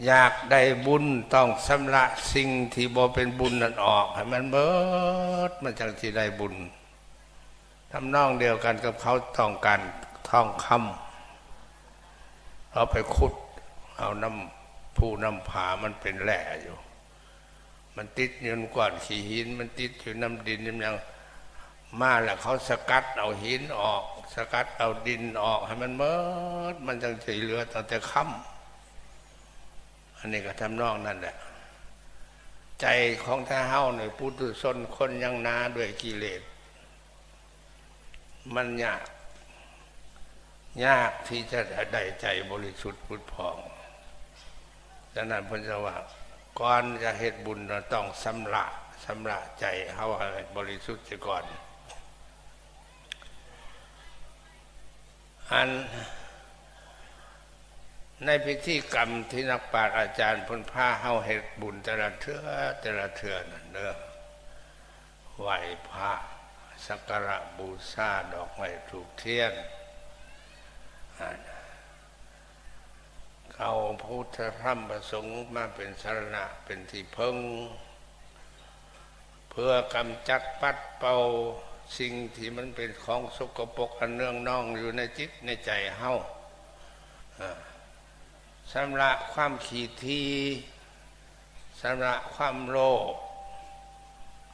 อยากได้บุญต้องชำระสิ่งที่บ่เป็นบุญนั่นออกให้มันเบิดมันจังสิได้บุญทำนองเดียวกันกับเขาต้องการทองคำเอาไปขุดเอาน้ำผามันเป็นแร่อยู่มันติดอยู่ในก้อนขี้หินมันติดอยู่น้ำดินอย่างมาแล้วเขาสกัดเอาหินออกสกัดเอาดินออกให้มันเบิดมันจังสิเหลือแต่ค่ำอันนี้ก็ทำนองนั่นแหละ ใจของท่าเฮาในปุถุชนคนยังนาด้วยกิเลสมันยากที่จะได้ใจบริสุทธิ์พุทธพองฉะนั้นเพิ่นจะว่าก่อนจะเฮ็ดบุญเราต้องชำระใจเฮาให้บริสุทธิ์เสียก่อนอันในพิธีกรรมที่นักปราชญ์อาจารย์พ้นผ้าเฮาเฮ็ดบุญแต่ละเทื่อนั่นเด้อไหว้พระสักการะบูชาดอกไม้ธูปเทียนเอาพระพุทธธรรมประสงค์มาเป็นสรณะเป็นที่พึ่งเพื่อกำจัดปัดเป่าสิ่งที่มันเป็นของสกปรกอันเนื่องน่องอยู่ในจิตในใจเฮาชำระความขี้ทีชำระความโลภ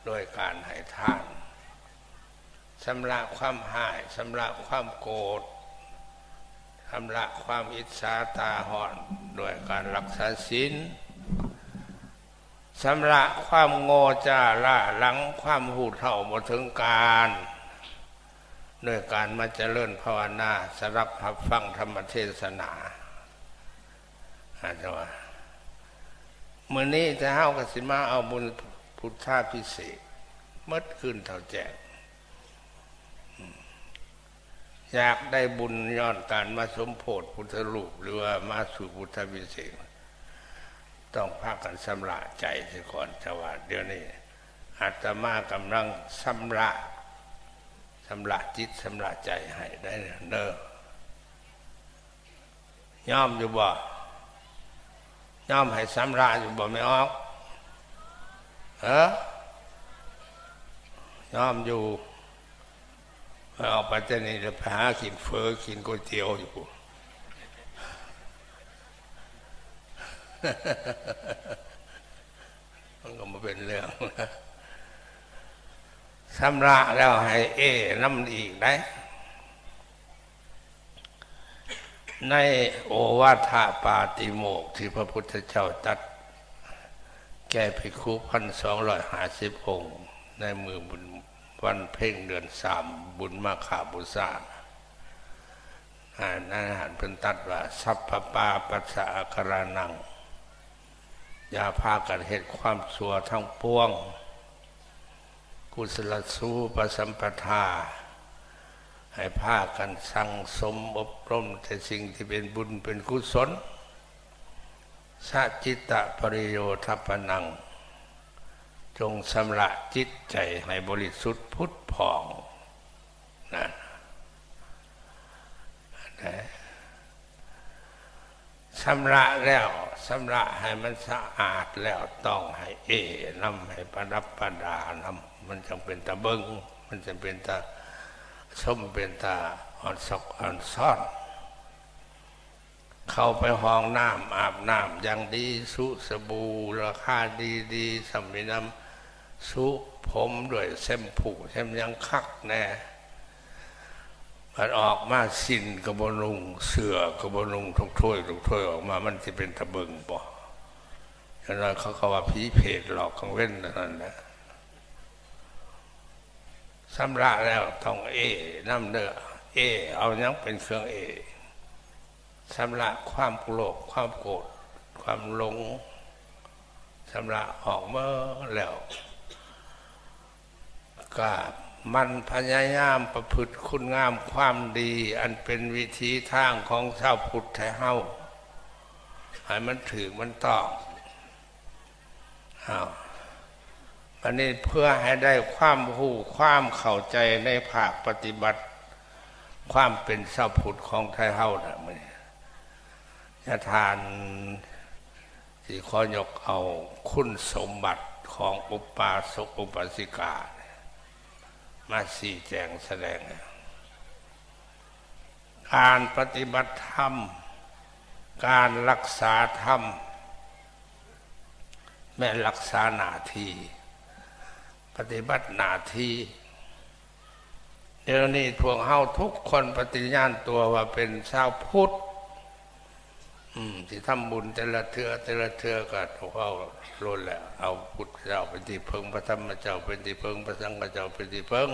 โดยการให้ทานชำระความหายชำระความโกรธชำระความอิจฉาตาหอนโดยการรักษาศีลชำระความโง่จ้าล่าหลังความหูเท่าบ่ถึงการโดยการมาเจริญภาวนาสดับรับฟังธรรมเทศนาอาจารย์ว่ามื้อนี้จะเฮาก็สิมาเอาบุญพุทธาพิเศษหมดคืนเท่าแจ้งอยากได้บุญย้อนการมาสมโพธิพุทธรูปหรือว่ามาสู่พุทธพิเศษต้องพากันชำระใจเสียก่อนแต่ว่าเดี๋ยวนี้อาตมากำลังชำระจิตชำระใจให้ได้เด้อย่อมอยู่บ่ย่อมให้สำราญอยู่บ่ไม่ออกย่อมอยู่ออกไปแต่นี่จะไปหากินเฟอกินก๋วยเตี๋ยวอยู่มันก็มาเป็นเรื่องสำราญแล้วให้น้ำอีกได้ในโอวาทปาติโมกข์ที่พระพุทธเจ้าตรัสแก่ภิกษุ 1,250 องค์ในมือบุญวันเพ่งเดือน3บุญมาฆบูชานั่นหันเป็นตัดว่าสัพพปาปัสสะอาคานังอย่าพากันเฮ็ดความชั่วทั้งปวงกุศลสูปสัมปทาให้พากันสั่งสมอบรมแต่สิ่งที่เป็นบุญเป็นกุศลสัจจิตะปริโยทัปนังจงชำระจิตใจให้บริสุทธิ์พุทธผ่องนะชำระแล้วชำระให้มันสะอาดแล้วต้องให้นำให้ประดับประดานำมันจึงเป็นตะเบิงมันจะเป็นตาส้มเป็นตาอ่อนซอกอ่อนซ่อนเข้าไปห้องน้ำอาบน้ำอย่างดีสุสบู่ราคาดีสมิน้ำสุผมด้วยเส้นผูเส้นยังคักแน่มันออกมาสินกระบลุงเสือกระบลุงทุกถ้วยออกมามันจะเป็นตะเบิงบ่ฉะนั้นเขาก็ว่าผีเพศหลอกกังเว้นนั่นแหละสำระแล้วต้องน้ำเด้อเอายังเป็นเครื่องสำระความโลภความโกรธความหลงสำระออกเมื่อแล้วก็มันพยายามประพฤติคุณงามความดีอันเป็นวิธีทางของชาวพุทธไทยเฮาให้มันถือมันต้องอันนี้เพื่อให้ได้ความรู้ความเข้าใจในภาคปฏิบัติความเป็นชาวพุทธของไทยเฮาน่ะมันจะทานที่ขอยกเอาคุณสมบัติของอุปาสกอุปาสิกามาชี้แจงแสดงการปฏิบัติธรรมการรักษาธรรมแม้รักษาหน้าที่ปฏิบัติหน้าที่เดี๋ยวนี้พวกเฮาทุกคนปฏิญาณตัวว่าเป็นชาวพุทธ ที่ทำบุญแต่ละเทื่อก็เขาล้นแล้วเอาพุทธเจ้าเป็นที่เพิงพระธรรมเจ้าเป็นที่เพิงพระสังฆเจ้าเป็นที่เพิง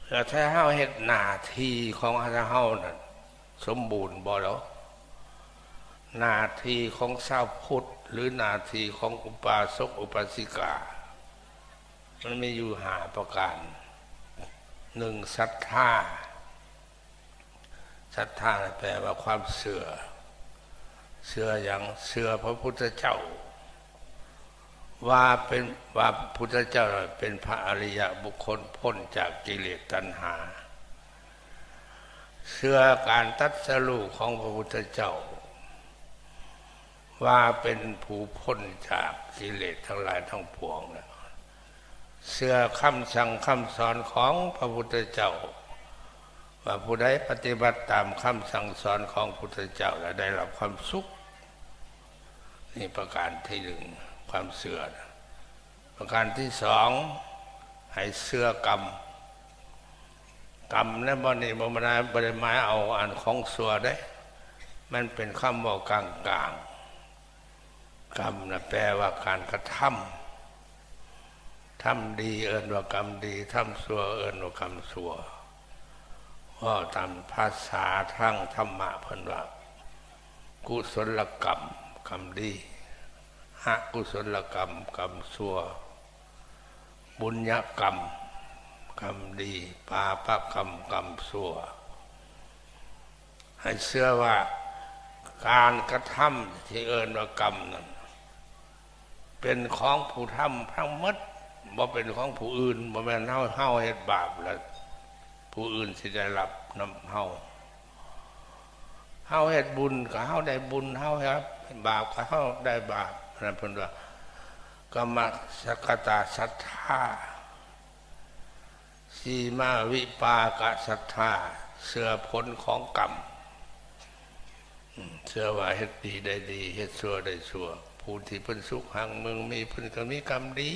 แล้วถ้าเฮาเฮ็ดหน้าที่ของเฮานั่นสมบูรณ์บ่แล้วหน้าที่ของชาวพุทธหรือหน้าที่ของอุปาสกอุปาสิกามันมีอยู่5ประการ1ศรัทธาศรัทธาแปลว่าความเชื่ออย่างเชื่อพระพุทธเจ้าว่าพุทธเจ้าเป็นพระอริยบุคคลพ้นจากกิเลสตัณหาเชื่อการตรัสรู้ของพระพุทธเจ้าว่าเป็นผู้พ้นจากกิเลสทั้งหลายทั้งปวงเชื่อคำสั่งคำสอนของพระพุทธเจ้าว่าผู้ใดปฏิบัติตามคำสั่งสอนของพระพุทธเจ้าและได้รับความสุขนี่ประการที่1ความเชื่อประการที่2ให้เชื่อกรรมนั่นบ่นี่บ่ได้หมายเอาอันของชั่วได้มันเป็นคำว่ากลางกรรมน่ะแปลว่าการกระทำดีเอิ้นว่ากรรมดีทำชั่วเอิ้นว่ากรรมชั่วว่าตามภาษาทางธรรมะเพิ่นว่ากุศลกรรมกรรมดีอกุศลกรรมกรรมชั่วบุญญกรรมกรรมดีปาปกรรมกรรมชั่วให้เชื่อว่าการกระทำที่เอิ้นว่ากรรมนั้นเป็นของผู้ทำทั้งหมดบ่เป็นของผู้อื่นบ่แม่นเฮาเฮ็ดบาปแล้วผู้อื่นสิได้รับนำเฮาเฮ็ดบุญก็เฮาได้บุญเฮาครับบาปก็เฮาได้บาปนั่นเพิ่นว่ากรรมสกตาศรัทธาสีมาวิปากศรัทธาเชื่อผลของกรรมเชื่อว่าเฮ็ดดีได้ดีเฮ็ดชั่วได้ชั่วผู้ที่เพิ่นสุขหังเมืองมีเพิ่นก็มีกรรมดี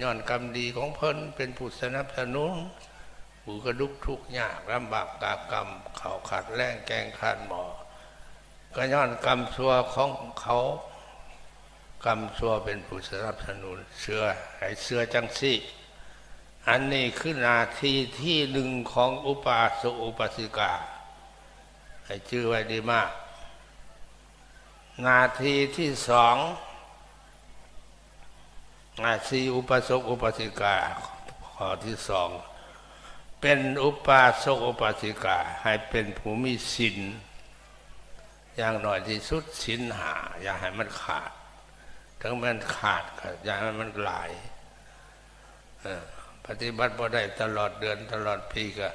ย้อนกรรมดีของเพิ่นเป็นผู้สนับสนุนผู้กระทุกข์ทุกข์ยากลำบากตากรรมเขาขาดแรงแกงขาดหมอก็ย้อนกรรมชั่วของเขากรรมชั่วเป็นผู้สนับสนุนเชื่อให้เชื่อจังซี่อันนี้คือหน้าที่ที่1ของอุปาสกอุปาสิกาให้ชื่อไว้ดีมากหน้าที่ที่2หน้าที่อุปาสกอุปาสิกาข้อที่2เป็นอุปาสกอุปาสิกาให้เป็นผู้มีศีลอย่างน้อยที่สุดศีล5อย่าให้มันขาดถึงมันขาดก็อย่าให้มันหลายปฏิบัติบ่ได้ตลอดเดือนตลอดปีก็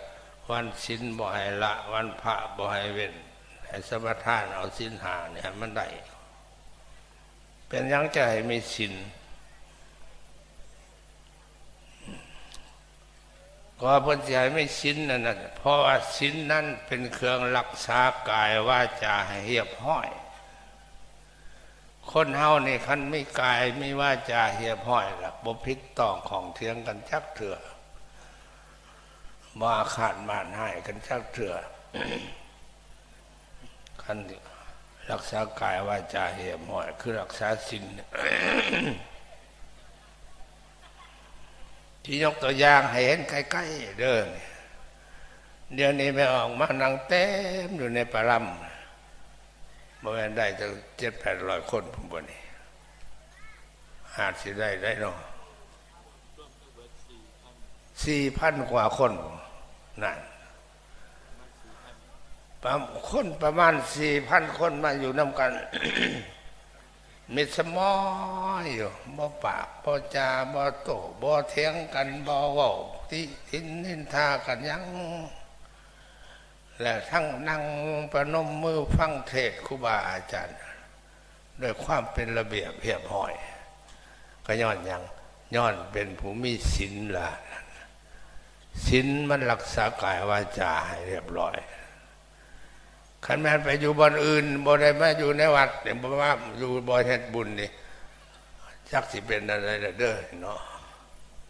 วันศีลบ่ให้ละวันพระบ่ให้เว้นให้สมทานเอาศีล5เนี่ยมันได้เป็นยังจะให้มีศีลก็เพิ่นสิให้มีศีลนั่นน่ะเพราะว่าศีลนั้นเป็นเครื่องรักษากายวาจาให้เรียบร้อยคนเฮานี่คันไม่กายไม่วาจาเรียบร้อยล่ะบ่ผิดต้องของเถียงกันจักเทื่อบ่อาฆาตมาดร้ายกันจักเทื่อ คันรักษากายวาจาเรียบร้อยคือรักษาศีล ที่ยกตัวอย่างให้เห็นใกล้ๆเด้อเดี๋ยวนี้ไม่ออกมานั่งเต็มอยู่ในปารำบ่แม่นได้ตั้ง700-800 คนพุ่นบ่นี่อาจสิได้เนาะ 4,000 กว่าคนนั่นคนประมาณ 4,000 คนมาอยู่นำกัน มิตรสมอยอยู่บ่ปากบ่จาบ่โต้บ่เถียงกันบ่เว้าที่นินทากันยังและทั้งนั่งประนมมือฟังเทศน์ครูบาอาจารย์ด้วยความเป็นระเบียบเรียบร้อยก็ย้อนหยังย้อนเป็นผู้มีศีลล่ะศีลมันรักษากายวาจาให้เรียบร้อยคันแม่นไปอยู่บ่อนอื่นบ่ได้มาอยู่ในวัดเนี่ยบ่ว่าอยู่บ่เฮ็ดบุญนี่จักสิเป็นอะไรเด้อเนาะ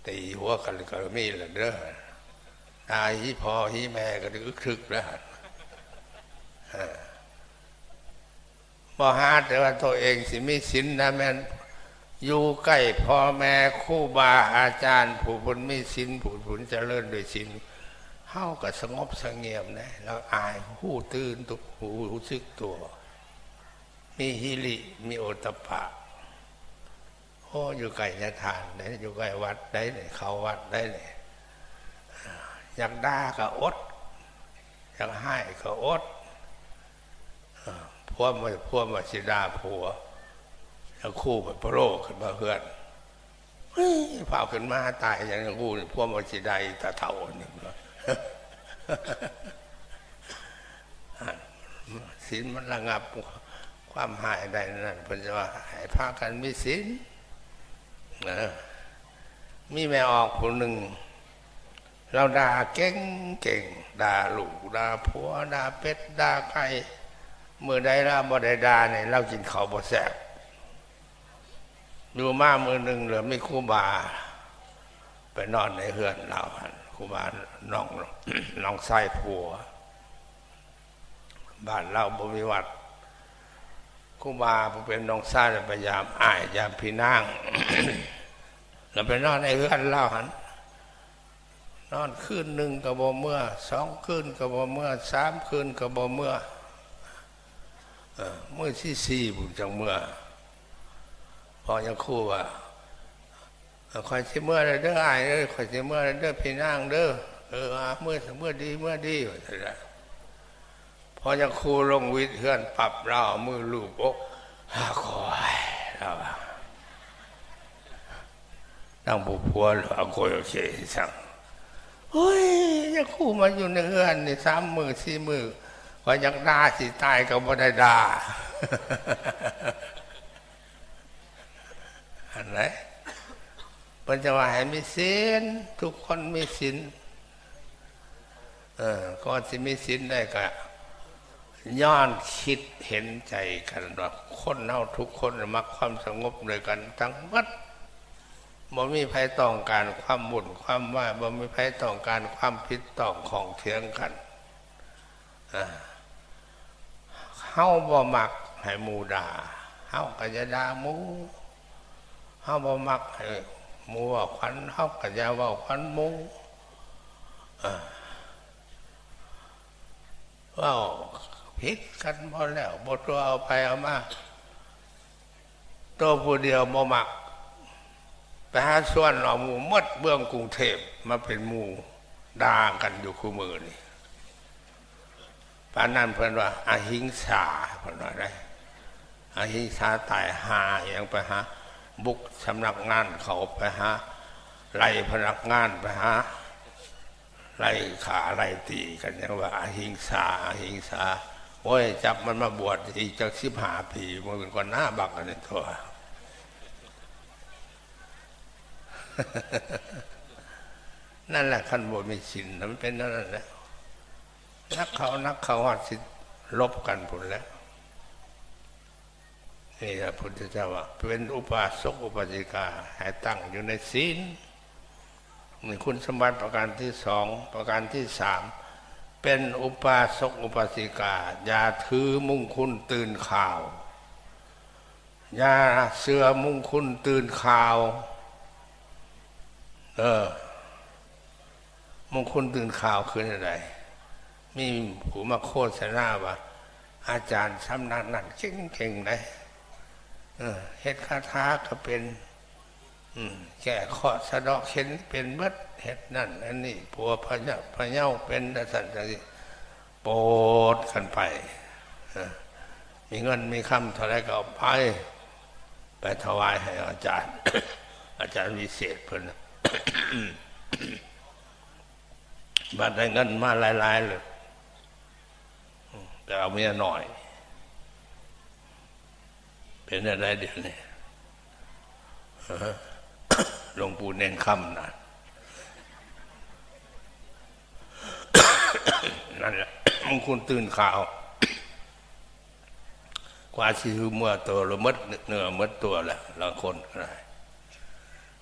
ตีหัวกันก็มีล่ะเด้อตายฮีพ่อฮีแม่ก็อึกทึกแล้ว บ่หาแต่ว่าตัวเองสิมีศีลนะแม่นอยู่ใกล้พ่อแม่ครูบาอาจารย์ผู้บุญมีศีลผู้บุญเจริญด้วยศีลเฮาก็สงบสงเงียมนะแล้วอายหูตื่นตุกหูรู้สึกตัวมีหิริมีโอตตัปปะโอ้อยู่ใกล้จะทานได้อยู่ใกล้วัดได้เนี่ยเข้าวัดได้เนี่ยอยากด่าก็อดอยากให้ก็อดพวกมาสิดาผัวแล้วคู่แบบโปรขึ้นมาเพื่อนเผาขึ้นมาตายอย่างคู่พวกมาสิดาตาเท่าหนึ่งศีลมันระงับความหายได้นั่นเพิ่นจะว่าให้พากันมีศีลมีแม่ออกคนหนึ่งเราด่าเก่งด่าลูกด่าผัวด่าเป็ดด่าไก่เมื่อใดเราบ่ได้ด่าเนี่ยเรากินข้าวบ่แซ่บอยู่มามือหนึ่งเหลือไม่ครูบาไปนอนในเฮือนเราครูบาน้องไส้ผัวบ้านเราบ่มีวัดครูบาเป็นน้องไส้พยายามอ้ายยามพี่นางเราไปนอนในเฮือนเราหันนอนคืนหนึ่งก็บ่เมื่อ2 คืนก็บ่เมื่อ3 คืนก็บ่เมื่อเมื่อที่4บุญจังเมื่อพอยังคู่ว่าคอยสิเมื่อเด้ออ้ายเอ้ยคอยสิเมื่อเด้อพี่นางเด้อเมื่อดีว่าซั่นล่ะพอยังคู่ลงวิทย์เฮือนปรับเรามือลูบอกคอยเรานั่งบุพัวหรือเอาโกยโอเคสั่งเฮ้ยยังคู่มาอยู่ในเฮือนนี่3 มื้อ4 มื้อพอยังด่าสิตายก็บ่ได้ด่าอันไหนมันจะว่าให้มีศีลทุกคนมีศีลก่อนที่มีศีลได้ก็ย้อนคิดเห็นใจกันว่าคนเฮาทุกคนมักความสงบด้วยกันทั้งหมดบ่มีใครต้องการความวุ่นความว่าบ่มีใครต้องการความผิดต้องของเถียงกันเฮาบ่มักให้หมู่ด่าเฮาก็จะด่าหมู่เฮาบ่มักให้หมู่ว่าขวัญเฮาก็จะเว้าขวัญหมู่เว้าผิดกันบ่แล้วบ่ตัวเอาไปเอามาตัวผู้เดียวบ่มักไปหาส่วนเอาหมู่หมดเบื้องกรุงเทพมาเป็นหมู่ด่ากันอยู่คู่มือนี่ปานนั้นเพิ่นว่าอหิงสาเพิ่นว่าได้อหิงสาตายหาอย่างไปหาบุกสำนักงานเขาไปหาไล่พนักงานไปหาไล่ขาไล่ตีกันอย่างว่าอหิงสาโอ้ยจับมันมาบวชอีกจัก15 ปีมันเป็นคนหน้าบักกันนี่ตัวนั่นแหละขั้นบนมีศีลมันเป็นนั่นแหละนักเขาว่าสิลบกันผลแล้วนี่พระพุทธเจ้าว่าเป็นอุปาสกอุปาสิกาให้ตั้งอยู่ในศีลนี่คุณสมบัติประการที่2ประการที่3เป็นอุปาสกอุปาสิกาอย่าถือมุ่งคุณตื่นข่าวอย่าเสื่อมุ่งคุณตื่นข่าวมงคลตื่นข่าวคืออะไรมีผู้มาโฆษณาว่าอาจารย์สำนักนั่นเก่งเลยเฮ็ดคาถาก็เป็นแก้ข้อสะเดาะเข็นเป็นเบิดเฮ็ดนั่นอันนี้ผัวพระเจ้าเป็นสันติโปรดกันไปมีเงินมีคำเท่าไรก็เอาไปถวายให้อาจารย์ อาจารย์วิเศษเพิ่นบัดได้เงินมาหลายๆเลยแต่เอาเมียหน่อยเป็นอะไรเดี๋ยวนี้หลวงปู่เน้นคำนะนั่นแหละมงคลตื่นข่าวกว่าสิคือเมื่อตัวเรามดเนื้อมดตัวแหละละคนก็ได้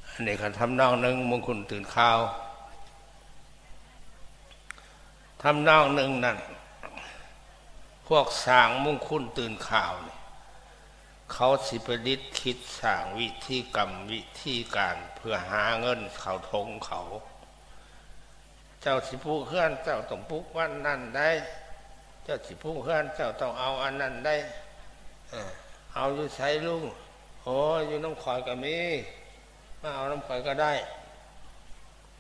อันนี้เขาทำนองหนึ่งมงคลตื่นข่าวทำนองหนึ่งนั่นค วกสร้างมุ่งคุ้นตื่นข่าวนี่เขาสิประดิษฐ์คิดสร้างวิธีกรรมวิธีการเพื่อหาเงินเขาทงเขา เจ้าสิผู้เคลื่อนเจ้าต้องปลุกวันนั้นได้เจ้าสิผู้เคลื่อนเจ้าต้องเอาอันนั้นได้เอาอยู่ใช้ลุงโอ้อยู่น้ำข่อยก็มีมาเอาน้ำข่อยก็ได้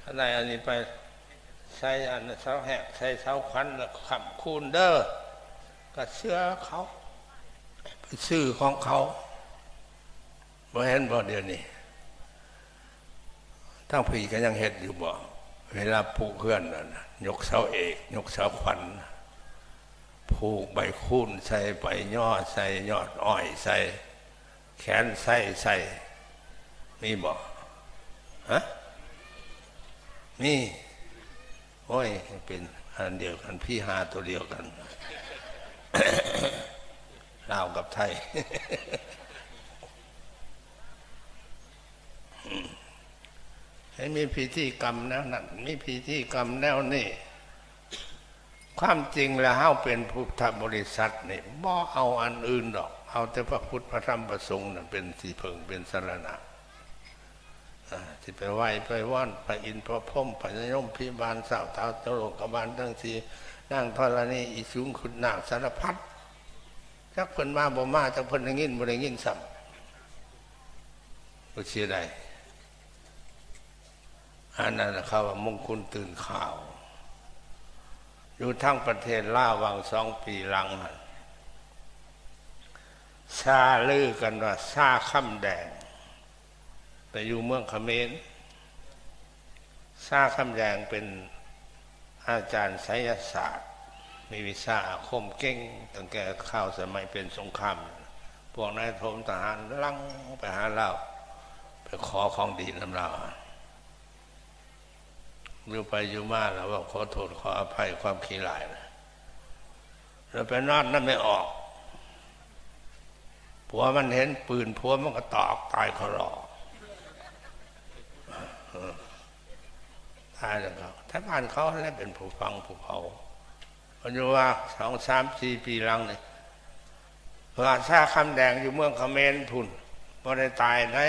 ถ้าได้อันนี้ไปใช้อันเสาแหกใช้เสาควันแล้วขับคูนเด้อก็เชื่อเขาไปซื้อของเขาบ่เห็นบ่เดี๋ยวนี้ทั้งพี่ก็ยังเฮ็ดอยู่บ่เวลาผูกเคลื่อนนั่นยกเสาเอกยกเสาขวัญผูกใบคูนใส่ใบย่อใส่ยอดอ้อยใส่แขนใส่นี่บ่ฮะนี่โอ้ยเป็นอันเดียวกันพี่หาตัวเดียวกัน ลาวกับไทย ให้มีพิธีกรรมแนวนั้นมีพิธีกรรมแนวนี้ความจริงแล้วเฮาเป็นพุทธบริษัทนี่บ่เอาอันอื่นดอกเอาแต่พระพุทธพระธรรมพระสงฆ์นั่นเป็นที่พึ่งเป็นสรณะที่ไปไหว้ไปว่อนไปอินพระพรหมพญายมพิบาลสาวเท้าตลกบาลทั้งสี่นั่งธรณีอีสูงขุนนาคสารพัดจักเพิ่นมาบ่มาจักเพิ่นได้ยินบ่ได้ยินซ้ำบ่เสียดายอันนั้นเขาว่ามงคลตื่นข่าวอยู่ทั้งประเทศลาววาง2 ปีหลังซาลือกันว่าซาค่ำแดงไปอยู่เมืองเขมรซาค่ำแดงเป็นอาจารย์ไสยศาสตร์มีวิชาอาคมเก่งตั้งแต่ข้าวสมัยเป็นสงครามพวกนายทหารลังไปหาเราไปขอของดีนำเราอยู่ไปอยู่มาแล้วว่าขอโทษขออภัยความขี้หลายแล้วไปนอนนั่นไม่ออกผัวมันเห็นปืนผัวมันก็ตอกตายเขารอตายแล้วเขาถ้าบ้านเขาแล้วเป็นผู้ฟังผู้เผาเพราะว่า2, 3, 4 ปีหลังนี่พระชาคำแดงอยู่เมืองเขมรพุ่นพอได้ตายไหน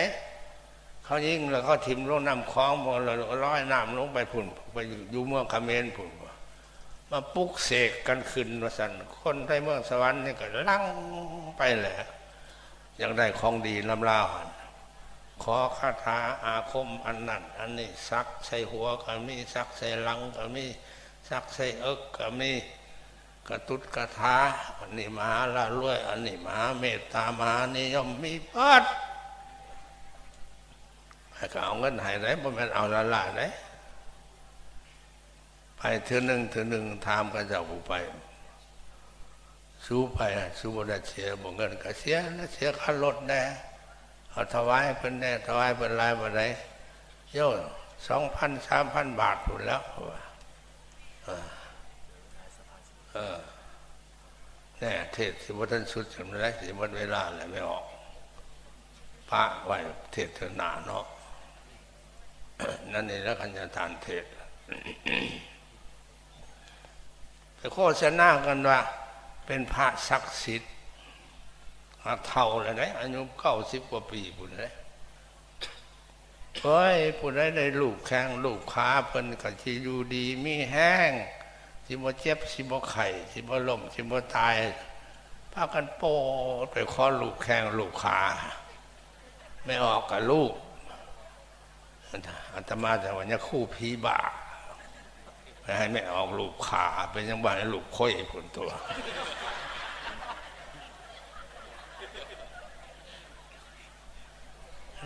เขายิงแล้วเขาถิ่มลงน้ำคลองบ่แล้วร้อยน้ำลงไปพุ่นไปอยู่เมืองเขมรพุ่นมาปลุกเสกกันขึ้นว่าสั่นคนในเมืองสวรรค์นี่ก็ลั่งไปแหละยังได้ของดีลำลาขอคาถาอาคมอันนั้นอันนี้ซักใส่หัวก็มีซักใส่หลังก็มีซักใส่เอิกก็มีกระตุดกระทาอันนี้มหาละรวยอันนี้มหาเมตตามหานิยมมีปัดให้ก็เอาเงินให้ได้บ่แม่นเอาละได้ไปเทื่อหนึ่งถามกับเจ้าผู้ไปสู้ไปสู้บ่ได้เสียบ่เงินก็เสียแล้วเสียค่ารถแน่เอาถวายเพิ่นแน่ถวายเพิ่นหลายบ่ได้โยน 2,000 3,000 บาทพุ่นแล้วแน่เทศสิบ่ทันสุดจังได๋สิหมดเวลาแล้วไม่ออกพระไว้เทศนาเนาะนั่นนี่แล้วคัญญาทานเทศไปโฆษณากันว่าเป็นพระศักดิ์สิทธิ์เท่าเลยนะอายุ90 กว่าปีพุ่นเลยเฮ้ยผู้ใดได้ลูกแข้งลูกขาเพิ่นก็สิอยู่ดีมีแห้งสิบ่เจ็บสิบ่ไข้สิบ่ล้มสิบ่ตายพากันโปไปขอลูกแข้งลูกขาไม่ออกกับลูกอาตมาแต่วันนี้คู่ผีบ้าไปให้ไม่ออกลูกขาเป็นยังบ้านลูกค่อยผลตัว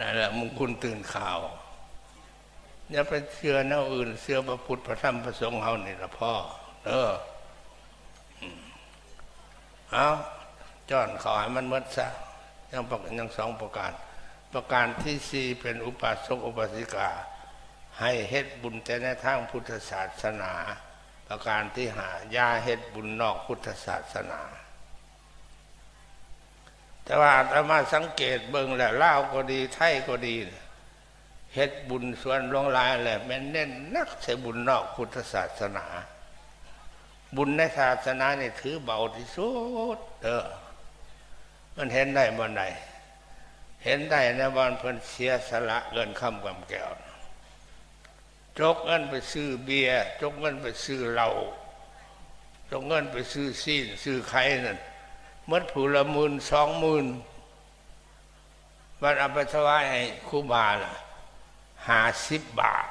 นั่นแหละมงคลตื่นข่าวอย่าไปเชื่อแนวอื่นเชื่อพระพุทธพระธรรมพระสงฆ์เฮานี่ละพ่อเอาจ้อนขอให้มันหมดซะยัง2 ประการที่4เป็นอุปาสกอุปาสิกาให้เฮ็ดบุญแต่ในทางพุทธศาสนาประการที่5อย่าเฮ็ดบุญนอกพุทธศาสนาแต่ว่าอาตมาสังเกตเบิ่งแล้วลาวก็ดีไทยก็ดีเฮ็ดบุญส่วนลงหลายแหละแม่นเน้นนักใส่บุญนอกพุทธศาสนา บุญในศาสนานี่ถือเบาที่สุดมันเห็นได้บ่ไหนเห็นได้ในวันเพิ่นเสียสละเงินคำกำแก้วจกเงินไปซื้อเบียร์จกเงินไปซื้อเหล้าจกเงินไปซื้อซีนซื้อไข่นั่นเมื่อผู้ละ10,000 20,000มันเอาไปถวายให้ครูบาล่ะ50 บาท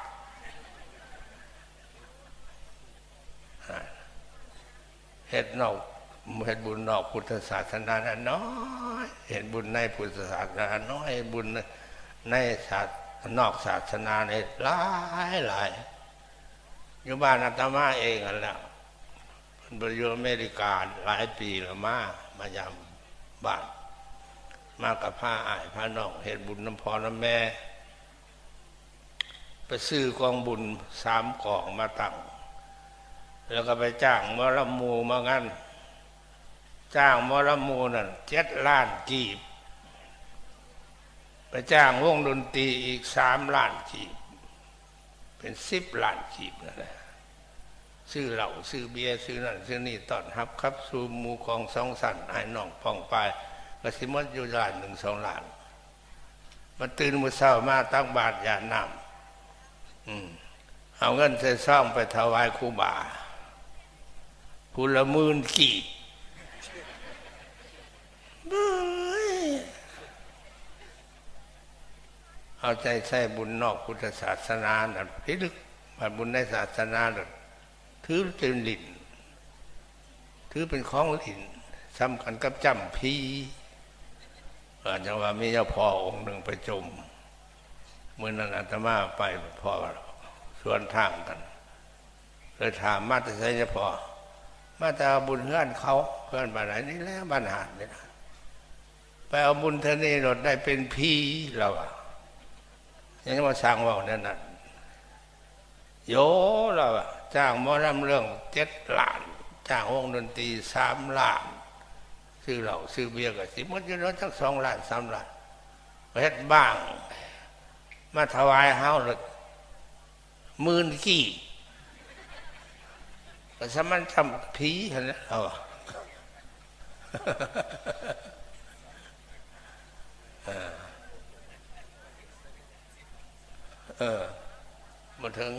เฮ็ดบุญนอกพุทธศาสนาน้อยเห็นบุญในพุทธศาสนาน้อยบุญในศาสนอกศาสนาเนี่ยหลายอยู่บ้านอาตมาเองกันแล้วเป็นไปอยู่อเมริกาหลายปีแล้วมายามบ้านมากับพาอ้ายพาน้องเห็นบุญน้ำพ่อน้ำแม่ไปซื้อกองบุญ3 กองมาตั้งแล้วก็ไปจ้างหมอลำมูมางั้นจ้างหมอลำมูนั่น7 ล้านกีบไปจ้างวงดนตรีอีก3 ล้านกีบเป็น10 ล้านกีบนั่นแหละซื้อเหล้าซื้อเบียร์ซื้อนั่นซื้อนี่ต้อนรับครับสู่หมู่กอง2 สั่นไอ้น้องป้องปายก็สิหมดอยู่ล้าน1 2 ล้านมันตื่นมื้อเช้ามาตั้งบาตรญาติน้ำเอาเงินใส่ซองไปถวายครูบาผู้ละ10,000 กีบเอาใจใส่บุญนอกพุทธศาสนาน่ะพิลึกมาบุญในศาสนาน่ะถือเป็นลิ้นถือเป็นของลิ้นสำคัญกับจำพีจังว่ามีเจ้าพ่อองค์หนึ่งไปจมเมื่อนั้นอาตมาไปพ่อสวนทางกันเลยถามมาแต่ใช่เจ้าพ่อมาแต่เอาบุญเพื่อนเขาเพื่อนบ้านไหนนี่แหละบ้านหาดเนี่ยไปเอาบุญเท่านี้เราได้เป็นพีเราอย่างนี้มาสร้างว่านั่นน่ะโยเราจ้างหมอลำเรื่อง7 ล้านจ้างวงดนตรี3 ล้านซื้อเหล้าซื้อเบียร์ก็สิมันอยู่แล้วทั้ง2 ล้าน3 ล้านเฮ็ดบ้างมาถวายเฮาเลย10,000 กี่ก็สมันทำผีเห็นแล้วเรามาถึง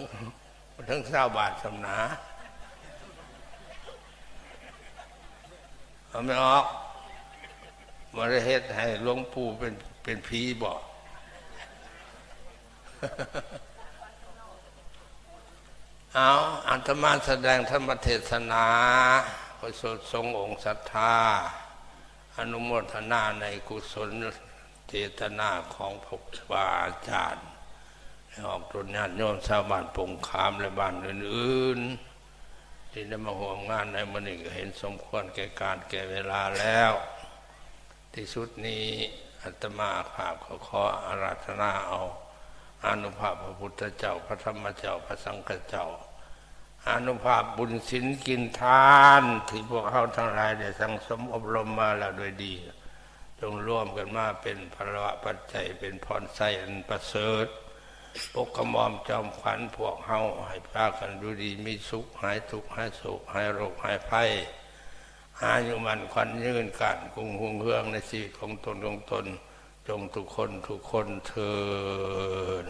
20 บาทสำนาเอาไม่ออกมาได้เฮ็ดให้หลวงปู่เป็นผีบอกเอาอาตมาแสดงธรรมเทศนาพระสดทรงองค์ศรัทธาอนุโมทนาในกุศลเจตนาของพระบาอาจารย์ออกตนญาติโยมชาวบ้านปงคามและบ้านอื่นๆที่ได้มาร่วมงานในมื้อนี้ก็เห็นสมควรแก่การแก่เวลาแล้วที่สุดนี้อาตมาภาพขออาราธนาเอาอานุภาพพระพุทธเจ้าพระธรรมเจ้าพระสังฆเจ้าอานุภาพบุญศีลกินทานที่พวกเขาทั้งหลายได้สั่งสมอบรมมาแล้วโดยดีจงร่วมกันมาเป็นพละปัจจัยเป็นพรไสอันประเสริฐปกกระหม่อมจอมขวัญพวกเฮาให้พากันดูดีมีสุขหายทุกข์หายโศกหายโรคหายภัยอายุมันขวัญยืนการกุ้งหุ่งเฮืองในชีวิตของตนจงทุกคนเถิด